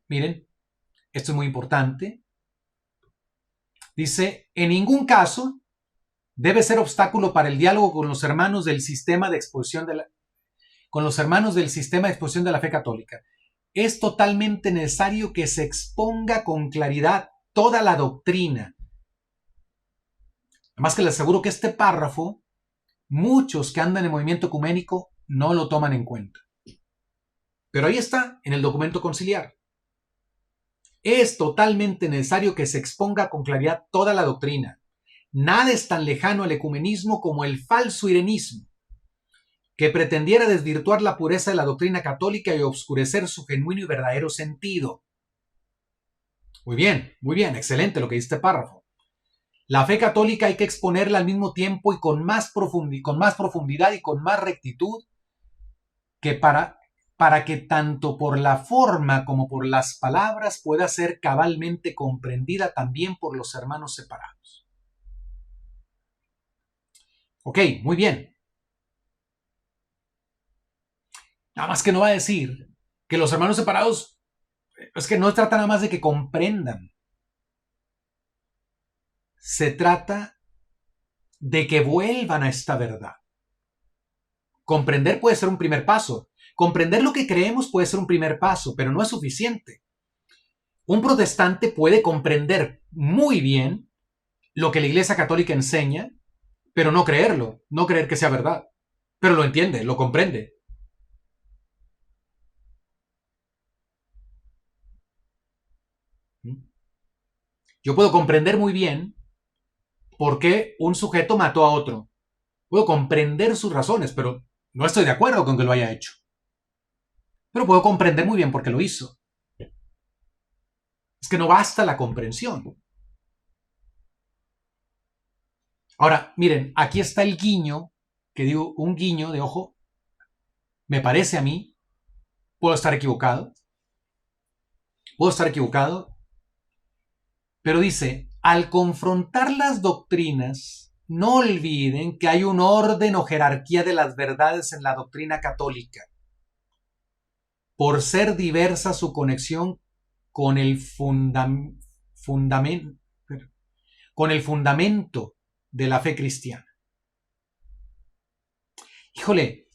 Miren, esto es muy importante. Dice, en ningún caso debe ser obstáculo para el diálogo con los hermanos del sistema de exposición de la fe católica. Es totalmente necesario que se exponga con claridad toda la doctrina. Además que les aseguro que este párrafo, muchos que andan en el movimiento ecuménico no lo toman en cuenta. Pero ahí está, en el documento conciliar. Es totalmente necesario que se exponga con claridad toda la doctrina. Nada es tan lejano al ecumenismo como el falso irenismo, que pretendiera desvirtuar la pureza de la doctrina católica y obscurecer su genuino y verdadero sentido. Muy bien, excelente lo que dice este párrafo. La fe católica hay que exponerla al mismo tiempo y con más profundidad y con más rectitud que para que tanto por la forma como por las palabras pueda ser cabalmente comprendida también por los hermanos separados. Ok, muy bien. Nada más que no va a decir que los hermanos separados, es que no trata nada más de que comprendan. Se trata de que vuelvan a esta verdad. Comprender puede ser un primer paso. Comprender lo que creemos puede ser un primer paso, pero no es suficiente. Un protestante puede comprender muy bien lo que la Iglesia Católica enseña, pero no creerlo, no creer que sea verdad. Pero lo entiende, lo comprende. Yo puedo comprender muy bien por qué un sujeto mató a otro. Puedo comprender sus razones, pero no estoy de acuerdo con que lo haya hecho. Pero puedo comprender muy bien por qué lo hizo. Es que no basta la comprensión. Ahora, miren, aquí está el guiño, que digo, un guiño de ojo, me parece a mí, puedo estar equivocado, pero dice, al confrontar las doctrinas, no olviden que hay un orden o jerarquía de las verdades en la doctrina católica. Por ser diversa su conexión con el fundamento de la fe cristiana. Híjole,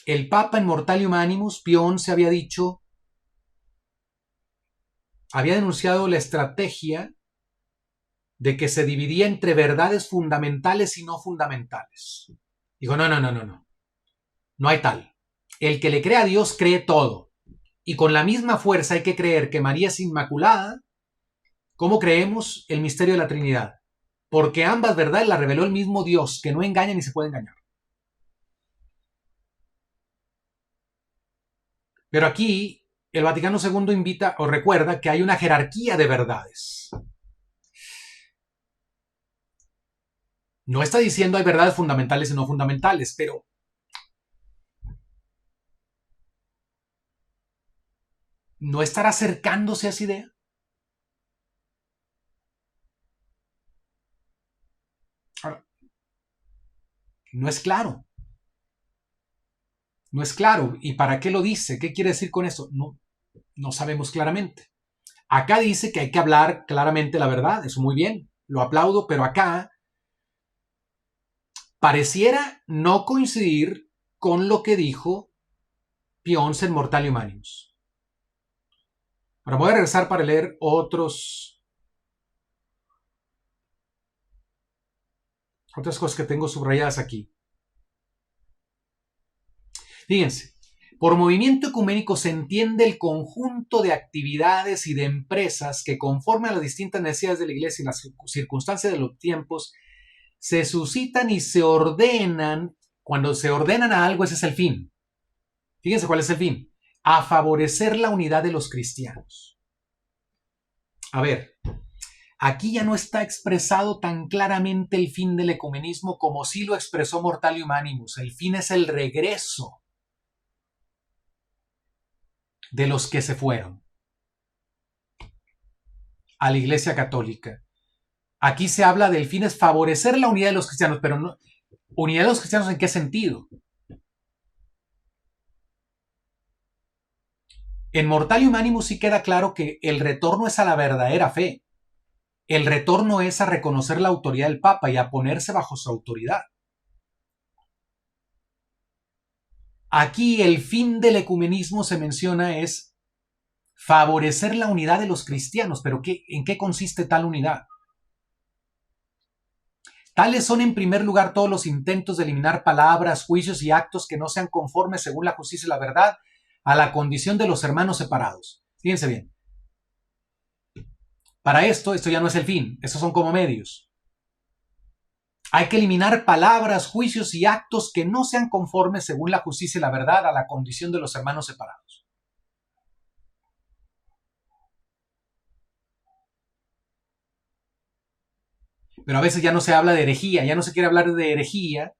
el Papa en Mortalium Animus, Pío XI, había denunciado la estrategia de que se dividía entre verdades fundamentales y no fundamentales. Dijo, no. No hay tal. El que le cree a Dios cree todo. Y con la misma fuerza hay que creer que María es inmaculada, como creemos el misterio de la Trinidad. Porque ambas verdades las reveló el mismo Dios, que no engaña ni se puede engañar. Pero aquí el Vaticano II invita o recuerda que hay una jerarquía de verdades. No está diciendo hay verdades fundamentales y no fundamentales, pero ¿no estará acercándose a esa idea? Ahora, no es claro. No es claro. ¿Y para qué lo dice? ¿Qué quiere decir con eso? No sabemos claramente. Acá dice que hay que hablar claramente la verdad. Eso muy bien. Lo aplaudo, pero acá pareciera no coincidir con lo que dijo Pío XI en Mortalium Animus. Ahora voy a regresar para leer otras cosas que tengo subrayadas aquí. Fíjense, Por movimiento ecuménico se entiende el conjunto de actividades y de empresas que, conforme a las distintas necesidades de la Iglesia y las circunstancias de los tiempos, se suscitan y se ordenan. Cuando se ordenan a algo, ese es el fin. Fíjense cuál es el fin. A favorecer la unidad de los cristianos. A ver, aquí ya no está expresado tan claramente el fin del ecumenismo como sí lo expresó Mortalium Animus. El fin es el regreso de los que se fueron a la Iglesia Católica. Aquí se habla del fin es favorecer la unidad de los cristianos, pero no, ¿unidad de los cristianos en qué sentido? En Mortalium Animus sí queda claro que el retorno es a la verdadera fe. El retorno es a reconocer la autoridad del Papa y a ponerse bajo su autoridad. Aquí el fin del ecumenismo se menciona es favorecer la unidad de los cristianos, pero ¿en qué consiste tal unidad? Tales son en primer lugar todos los intentos de eliminar palabras, juicios y actos que no sean conformes según la justicia y la verdad a la condición de los hermanos separados. Fíjense bien. Para esto ya no es el fin, estos son como medios. Hay que eliminar palabras, juicios y actos que no sean conformes según la justicia y la verdad a la condición de los hermanos separados. Pero a veces ya no se habla de herejía, ya no se quiere hablar de herejía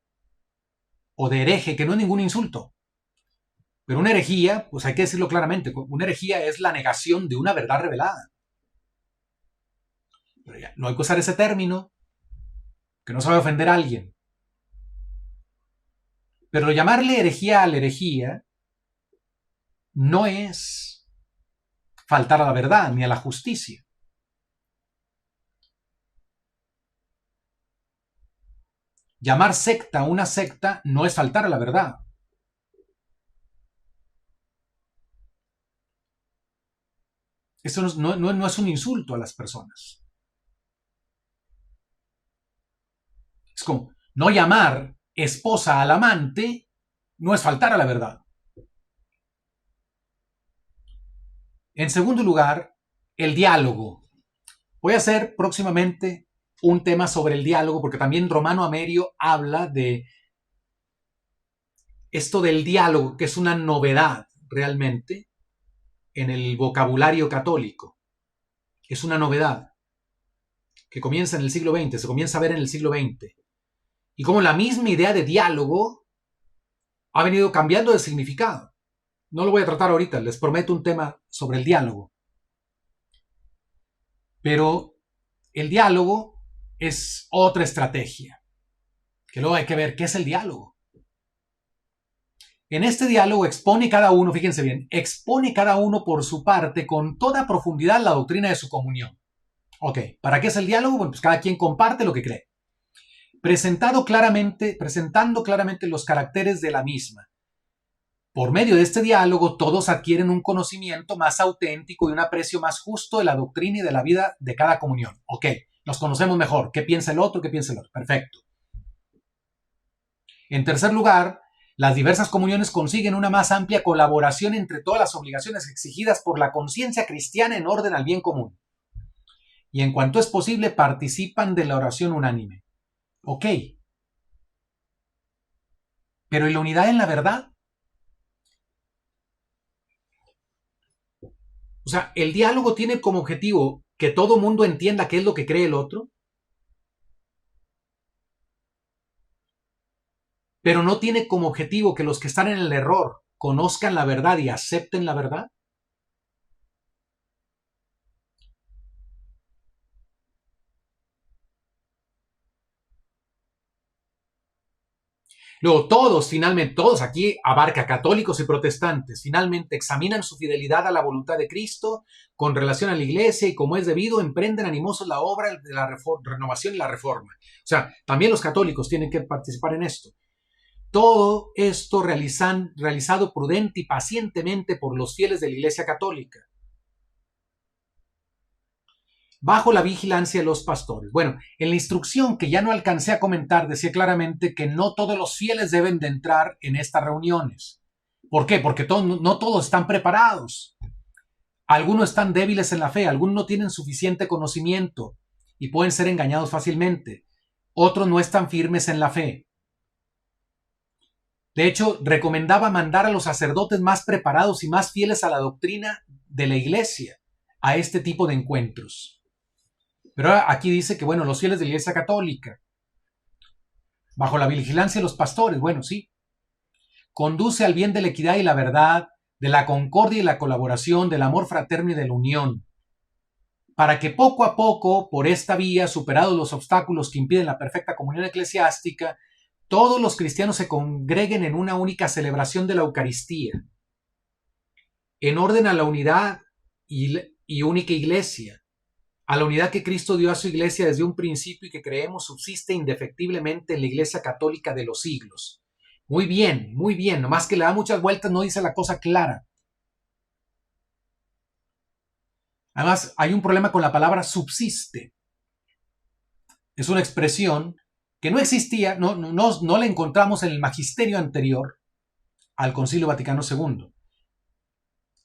o de hereje, que no es ningún insulto. Pero una herejía, pues hay que decirlo claramente, una herejía es la negación de una verdad revelada. Pero ya, no hay que usar ese término, que no se va a ofender a alguien. Pero llamarle herejía a la herejía no es faltar a la verdad ni a la justicia. Llamar secta a una secta no es faltar a la verdad. Eso no es un insulto a las personas. Es como no llamar esposa al amante no es faltar a la verdad. En segundo lugar, el diálogo. Voy a hacer próximamente un tema sobre el diálogo, porque también Romano Amerio habla de esto del diálogo, que es una novedad realmente en el vocabulario católico. Es una novedad que comienza en el siglo XX, se comienza a ver en el siglo XX. Y como la misma idea de diálogo ha venido cambiando de significado. No lo voy a tratar ahorita, les prometo un tema sobre el diálogo. Pero el diálogo es otra estrategia, que luego hay que ver qué es el diálogo. En este diálogo expone cada uno, fíjense bien, expone cada uno por su parte con toda profundidad la doctrina de su comunión. Ok, ¿para qué es el diálogo? Bueno, pues cada quien comparte lo que cree. Presentando claramente los caracteres de la misma. Por medio de este diálogo, todos adquieren un conocimiento más auténtico y un aprecio más justo de la doctrina y de la vida de cada comunión. Ok, nos conocemos mejor. ¿Qué piensa el otro? ¿Qué piensa el otro? Perfecto. En tercer lugar, las diversas comuniones consiguen una más amplia colaboración entre todas las obligaciones exigidas por la conciencia cristiana en orden al bien común. Y en cuanto es posible, participan de la oración unánime. Ok. Pero ¿y la unidad en la verdad? O sea, el diálogo tiene como objetivo que todo mundo entienda qué es lo que cree el otro, pero no tiene como objetivo que los que están en el error conozcan la verdad y acepten la verdad. Luego todos aquí abarca católicos y protestantes, finalmente examinan su fidelidad a la voluntad de Cristo con relación a la Iglesia y como es debido emprenden animosos la obra de la renovación y la reforma. O sea, también los católicos tienen que participar en esto. Todo esto realizado prudente y pacientemente por los fieles de la Iglesia Católica, bajo la vigilancia de los pastores. Bueno, en la instrucción que ya no alcancé a comentar decía claramente que no todos los fieles deben de entrar en estas reuniones, ¿Por qué? Porque no todos están preparados. Algunos están débiles en la fe, algunos no tienen suficiente conocimiento y pueden ser engañados fácilmente. Otros no están firmes en la fe. De hecho, recomendaba mandar a los sacerdotes más preparados y más fieles a la doctrina de la iglesia a este tipo de encuentros. Pero aquí dice que, bueno, los fieles de la iglesia católica, bajo la vigilancia de los pastores, bueno, sí, conduce al bien de la equidad y la verdad, de la concordia y la colaboración, del amor fraterno y de la unión, para que poco a poco, por esta vía, superados los obstáculos que impiden la perfecta comunión eclesiástica, todos los cristianos se congreguen en una única celebración de la Eucaristía, en orden a la unidad y única iglesia, a la unidad que Cristo dio a su iglesia desde un principio y que creemos subsiste indefectiblemente en la iglesia católica de los siglos. Muy bien, nomás que le da muchas vueltas, no dice la cosa clara. Además, hay un problema con la palabra subsiste. Es una expresión que no existía, no la encontramos en el magisterio anterior al Concilio Vaticano II.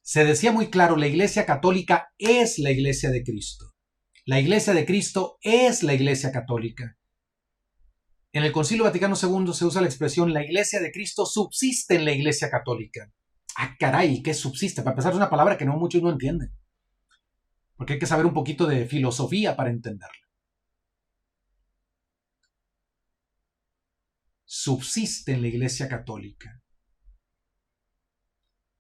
Se decía muy claro, la Iglesia Católica es la Iglesia de Cristo. La Iglesia de Cristo es la Iglesia Católica. En el Concilio Vaticano II se usa la expresión la Iglesia de Cristo subsiste en la Iglesia Católica. Ah, caray, ¿qué subsiste? Para empezar, es una palabra que muchos no entienden. Porque hay que saber un poquito de filosofía para entenderla. Subsiste en la Iglesia Católica.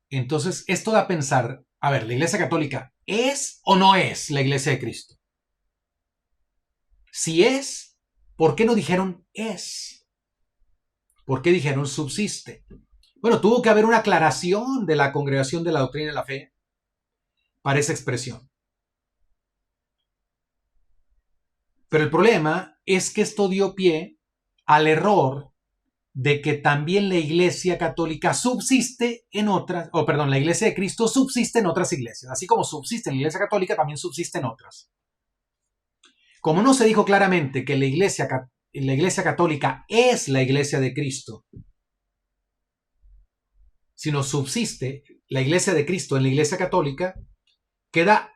Entonces, esto da a pensar, a ver, ¿la Iglesia Católica es o no es la Iglesia de Cristo? Si es, ¿por qué no dijeron es? ¿Por qué dijeron subsiste? Bueno, tuvo que haber una aclaración de la Congregación de la Doctrina de la Fe para esa expresión. Pero el problema es que esto dio pie al error de que también la Iglesia Católica subsiste en otras, la Iglesia de Cristo subsiste en otras iglesias. Así como subsiste en la Iglesia Católica, también subsiste en otras. Como no se dijo claramente que la Iglesia Católica es la Iglesia de Cristo, sino subsiste la Iglesia de Cristo en la Iglesia Católica, queda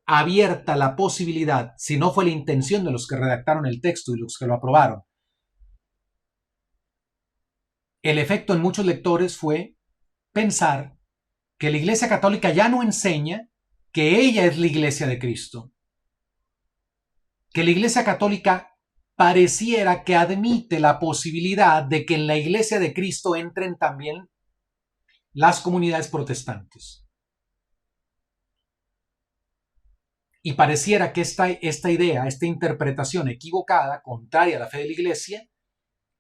abierta la posibilidad, si no fue la intención de los que redactaron el texto y los que lo aprobaron, el efecto en muchos lectores fue pensar que la Iglesia Católica ya no enseña que ella es la Iglesia de Cristo. Que la Iglesia Católica pareciera que admite la posibilidad de que en la Iglesia de Cristo entren también las comunidades protestantes. Y pareciera que esta idea, esta interpretación equivocada, contraria a la fe de la Iglesia,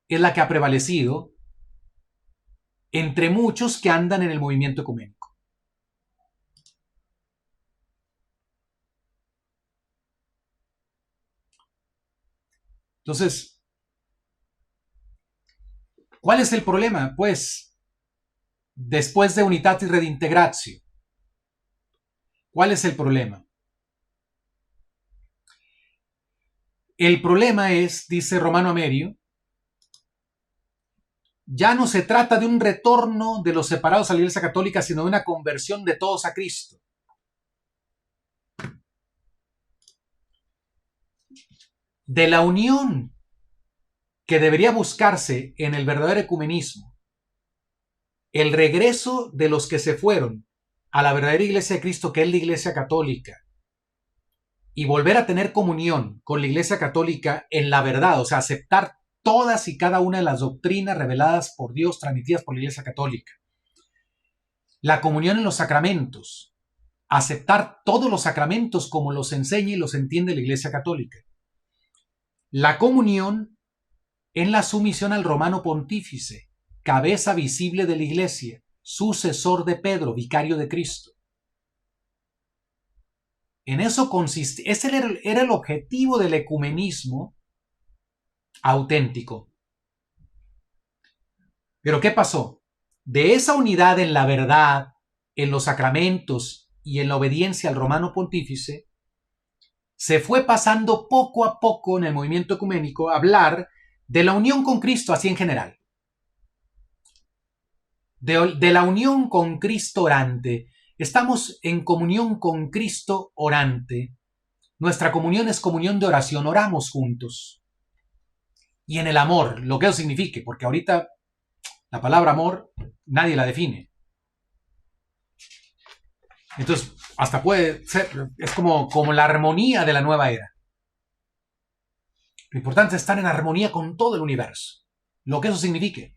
es la que ha prevalecido entre muchos que andan en el movimiento ecuménico. Entonces, ¿cuál es el problema? Pues, después de Unitatis Redintegratio, ¿cuál es el problema? El problema es, dice Romano Amerio, ya no se trata de un retorno de los separados a la Iglesia Católica, sino de una conversión de todos a Cristo. De la unión que debería buscarse en el verdadero ecumenismo, el regreso de los que se fueron a la verdadera Iglesia de Cristo, que es la Iglesia Católica, y volver a tener comunión con la Iglesia Católica en la verdad, o sea, aceptar todas y cada una de las doctrinas reveladas por Dios, transmitidas por la Iglesia Católica. La comunión en los sacramentos, aceptar todos los sacramentos como los enseña y los entiende la Iglesia Católica. La comunión en la sumisión al romano pontífice, cabeza visible de la Iglesia, sucesor de Pedro, vicario de Cristo. En eso consiste, ese era el objetivo del ecumenismo auténtico. Pero ¿qué pasó? De esa unidad en la verdad, en los sacramentos y en la obediencia al romano pontífice, se fue pasando poco a poco en el movimiento ecuménico a hablar de la unión con Cristo así en general. de la unión con Cristo orante. Estamos en comunión con Cristo orante. Nuestra comunión es comunión de oración, oramos juntos. Y en el amor, lo que eso signifique, porque ahorita la palabra amor nadie la define. Entonces, hasta puede ser, es como la armonía de la nueva era. Lo importante es estar en armonía con todo el universo, lo que eso signifique.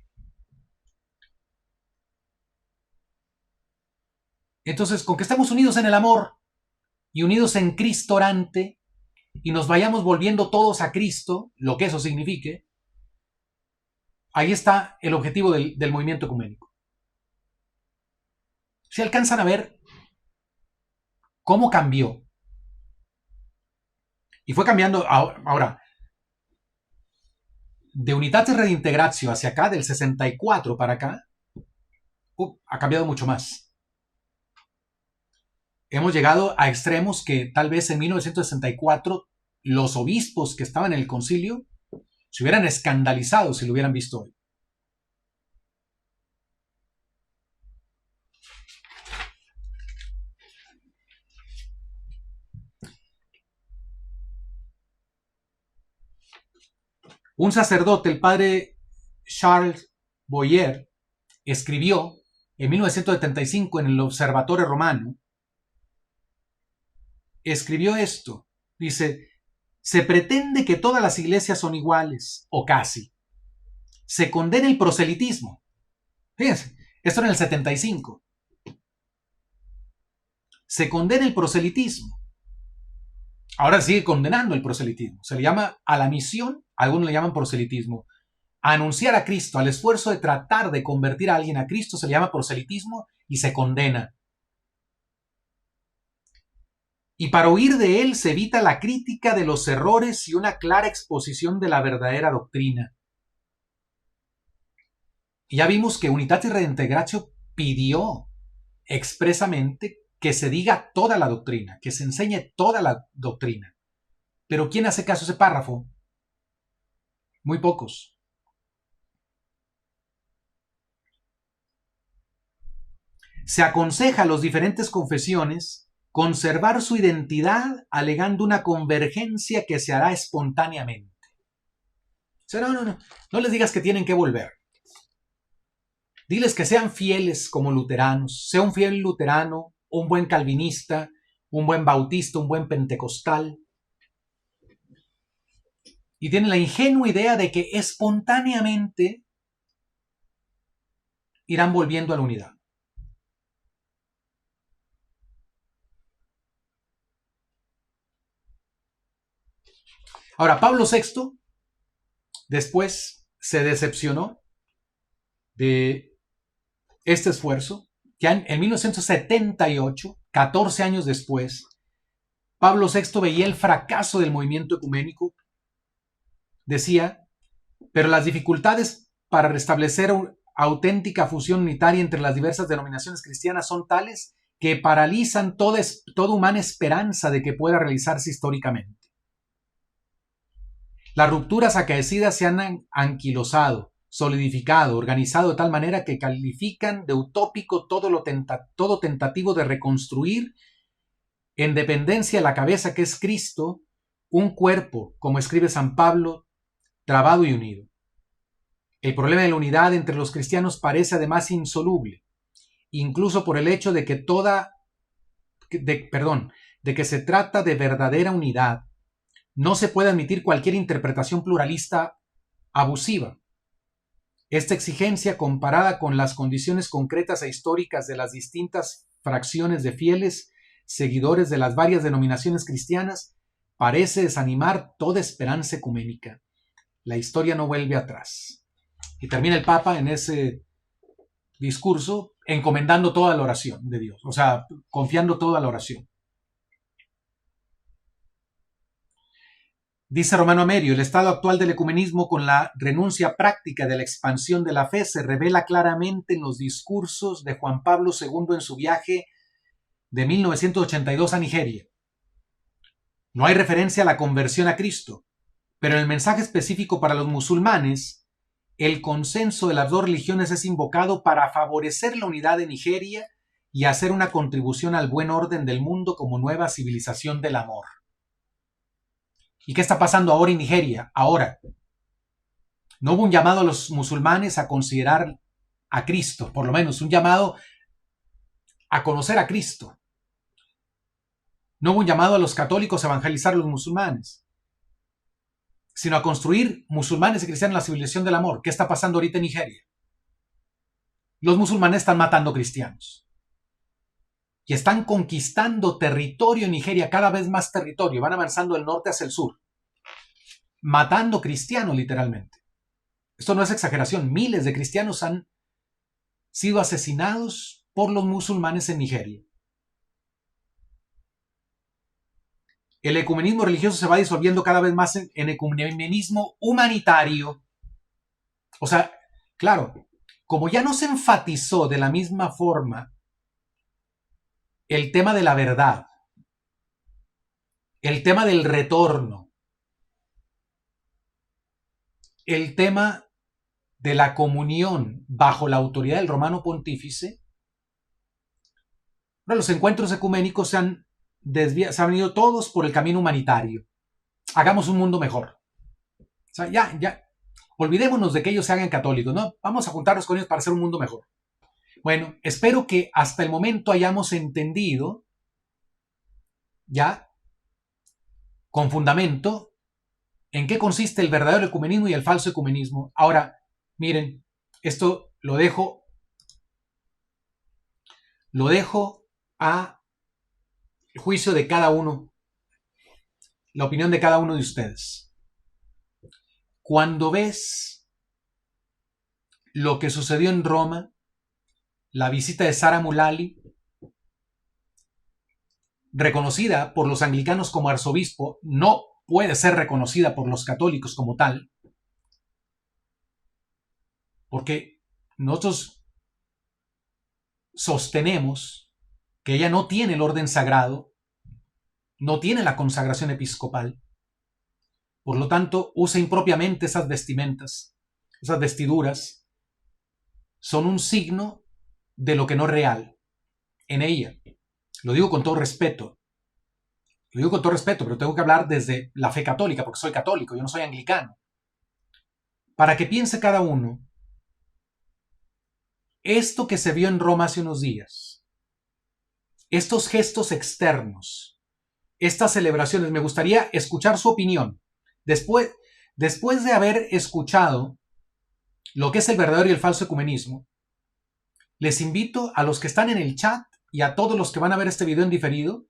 Entonces, con que estemos unidos en el amor y unidos en Cristo orante y nos vayamos volviendo todos a Cristo, lo que eso signifique, ahí está el objetivo del movimiento ecuménico. Si alcanzan a ver cómo cambió. Y fue cambiando ahora. De Unitatis Redintegratio hacia acá, del 64 para acá, ha cambiado mucho más. Hemos llegado a extremos que tal vez en 1964 los obispos que estaban en el concilio se hubieran escandalizado si lo hubieran visto hoy. Un sacerdote, el padre Charles Boyer, escribió en 1975 en el Observatorio Romano, escribió esto, dice: se pretende que todas las iglesias son iguales, o casi. Se condena el proselitismo. Fíjense, esto en el 75. Se condena el proselitismo. Ahora sigue condenando el proselitismo. Se le llama a la misión, algunos le llaman proselitismo. A anunciar a Cristo, al esfuerzo de tratar de convertir a alguien a Cristo, se le llama proselitismo y se condena. Y para huir de él se evita la crítica de los errores y una clara exposición de la verdadera doctrina. Y ya vimos que Unitatis Redintegratio pidió expresamente que se diga toda la doctrina, que se enseñe toda la doctrina. Pero ¿quién hace caso a ese párrafo? Muy pocos. Se aconseja a las diferentes confesiones conservar su identidad alegando una convergencia que se hará espontáneamente. O sea, no les digas que tienen que volver. Diles que sean fieles como luteranos, sea un fiel luterano, un buen calvinista, un buen bautista, un buen pentecostal. Y tienen la ingenua idea de que espontáneamente irán volviendo a la unidad. Ahora, Pablo VI después se decepcionó de este esfuerzo, que en 1978, 14 años después, Pablo VI veía el fracaso del movimiento ecuménico. Decía: pero las dificultades para restablecer una auténtica fusión unitaria entre las diversas denominaciones cristianas son tales que paralizan toda humana esperanza de que pueda realizarse históricamente. Las rupturas acaecidas se han anquilosado, solidificado, organizado de tal manera que califican de utópico todo tentativo de reconstruir, en dependencia de la cabeza que es Cristo, un cuerpo, como escribe San Pablo, trabado y unido. El problema de la unidad entre los cristianos parece además insoluble, incluso por el hecho de que de que se trata de verdadera unidad. No se puede admitir cualquier interpretación pluralista abusiva. Esta exigencia, comparada con las condiciones concretas e históricas de las distintas fracciones de fieles seguidores de las varias denominaciones cristianas, parece desanimar toda esperanza ecuménica. La historia no vuelve atrás. Y termina el Papa en ese discurso encomendando toda la oración de Dios, o sea, confiando toda la oración. Dice Romano Amerio: el estado actual del ecumenismo, con la renuncia práctica de la expansión de la fe, se revela claramente en los discursos de Juan Pablo II en su viaje de 1982 a Nigeria. No hay referencia a la conversión a Cristo, pero en el mensaje específico para los musulmanes, el consenso de las dos religiones es invocado para favorecer la unidad de Nigeria y hacer una contribución al buen orden del mundo como nueva civilización del amor. ¿Y qué está pasando ahora en Nigeria? Ahora, no hubo un llamado a los musulmanes a considerar a Cristo, por lo menos un llamado a conocer a Cristo. No hubo un llamado a los católicos a evangelizar a los musulmanes, sino a construir musulmanes y cristianos en la civilización del amor. ¿Qué está pasando ahorita en Nigeria? Los musulmanes están matando cristianos y están conquistando territorio en Nigeria, cada vez más territorio, van avanzando del norte hacia el sur, matando cristianos literalmente. Esto no es exageración, miles de cristianos han sido asesinados por los musulmanes en Nigeria. El ecumenismo religioso se va disolviendo cada vez más en ecumenismo humanitario. O sea, claro, como ya no se enfatizó de la misma forma el tema de la verdad, el tema del retorno, el tema de la comunión bajo la autoridad del romano pontífice, los encuentros ecuménicos se han ido todos por el camino humanitario. Hagamos un mundo mejor. O sea, ya, olvidémonos de que ellos se hagan católicos, ¿no? Vamos a juntarnos con ellos para hacer un mundo mejor. Bueno, espero que hasta el momento hayamos entendido, ya, con fundamento, en qué consiste el verdadero ecumenismo y el falso ecumenismo. Ahora, miren, esto lo dejo a juicio de cada uno, la opinión de cada uno de ustedes. Cuando ves lo que sucedió en Roma, la visita de Sara Mulali, reconocida por los anglicanos como arzobispo, no puede ser reconocida por los católicos como tal, porque nosotros sostenemos que ella no tiene el orden sagrado, no tiene la consagración episcopal, por lo tanto usa impropiamente esas vestimentas, esas vestiduras, son un signo de lo que no es real en ella. Lo digo con todo respeto, pero tengo que hablar desde la fe católica, porque soy católico, yo no soy anglicano. Para que piense cada uno, esto que se vio en Roma hace unos días, estos gestos externos, estas celebraciones, me gustaría escuchar su opinión. Después de haber escuchado lo que es el verdadero y el falso ecumenismo, les invito a los que están en el chat y a todos los que van a ver este video en diferido,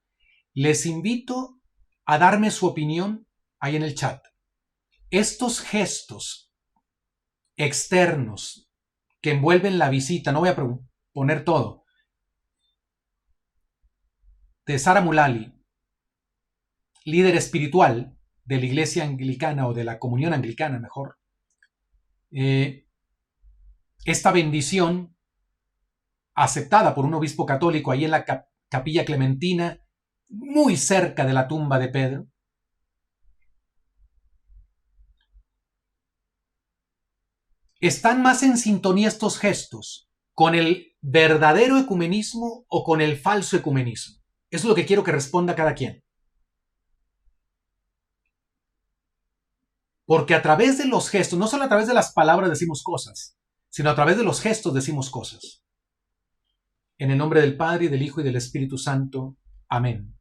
les invito a darme su opinión ahí en el chat. Estos gestos externos que envuelven la visita, no voy a poner todo, de Sara Mulali, líder espiritual de la iglesia anglicana o de la comunión anglicana mejor, esta bendición aceptada por un obispo católico ahí en la Capilla Clementina, muy cerca de la tumba de Pedro, ¿están más en sintonía estos gestos con el verdadero ecumenismo o con el falso ecumenismo? Eso es lo que quiero que responda cada quien. Porque a través de los gestos, no solo a través de las palabras decimos cosas, sino a través de los gestos decimos cosas. En el nombre del Padre, y del Hijo, y del Espíritu Santo. Amén.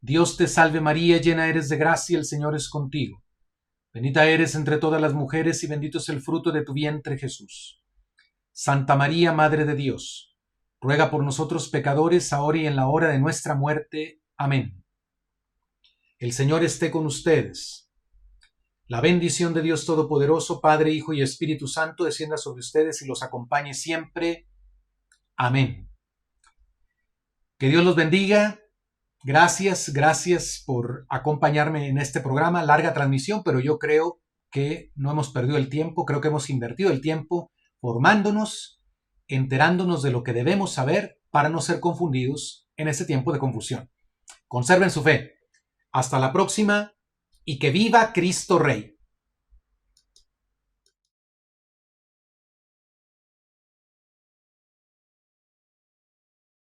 Dios te salve María, llena eres de gracia, el Señor es contigo. Bendita eres entre todas las mujeres, y bendito es el fruto de tu vientre, Jesús. Santa María, Madre de Dios, ruega por nosotros pecadores, ahora y en la hora de nuestra muerte. Amén. El Señor esté con ustedes. La bendición de Dios Todopoderoso, Padre, Hijo y Espíritu Santo, descienda sobre ustedes y los acompañe siempre. Amén. Que Dios los bendiga. Gracias por acompañarme en este programa. Larga transmisión, pero yo creo que no hemos perdido el tiempo. Creo que hemos invertido el tiempo formándonos, enterándonos de lo que debemos saber para no ser confundidos en este tiempo de confusión. Conserven su fe. Hasta la próxima y que viva Cristo Rey.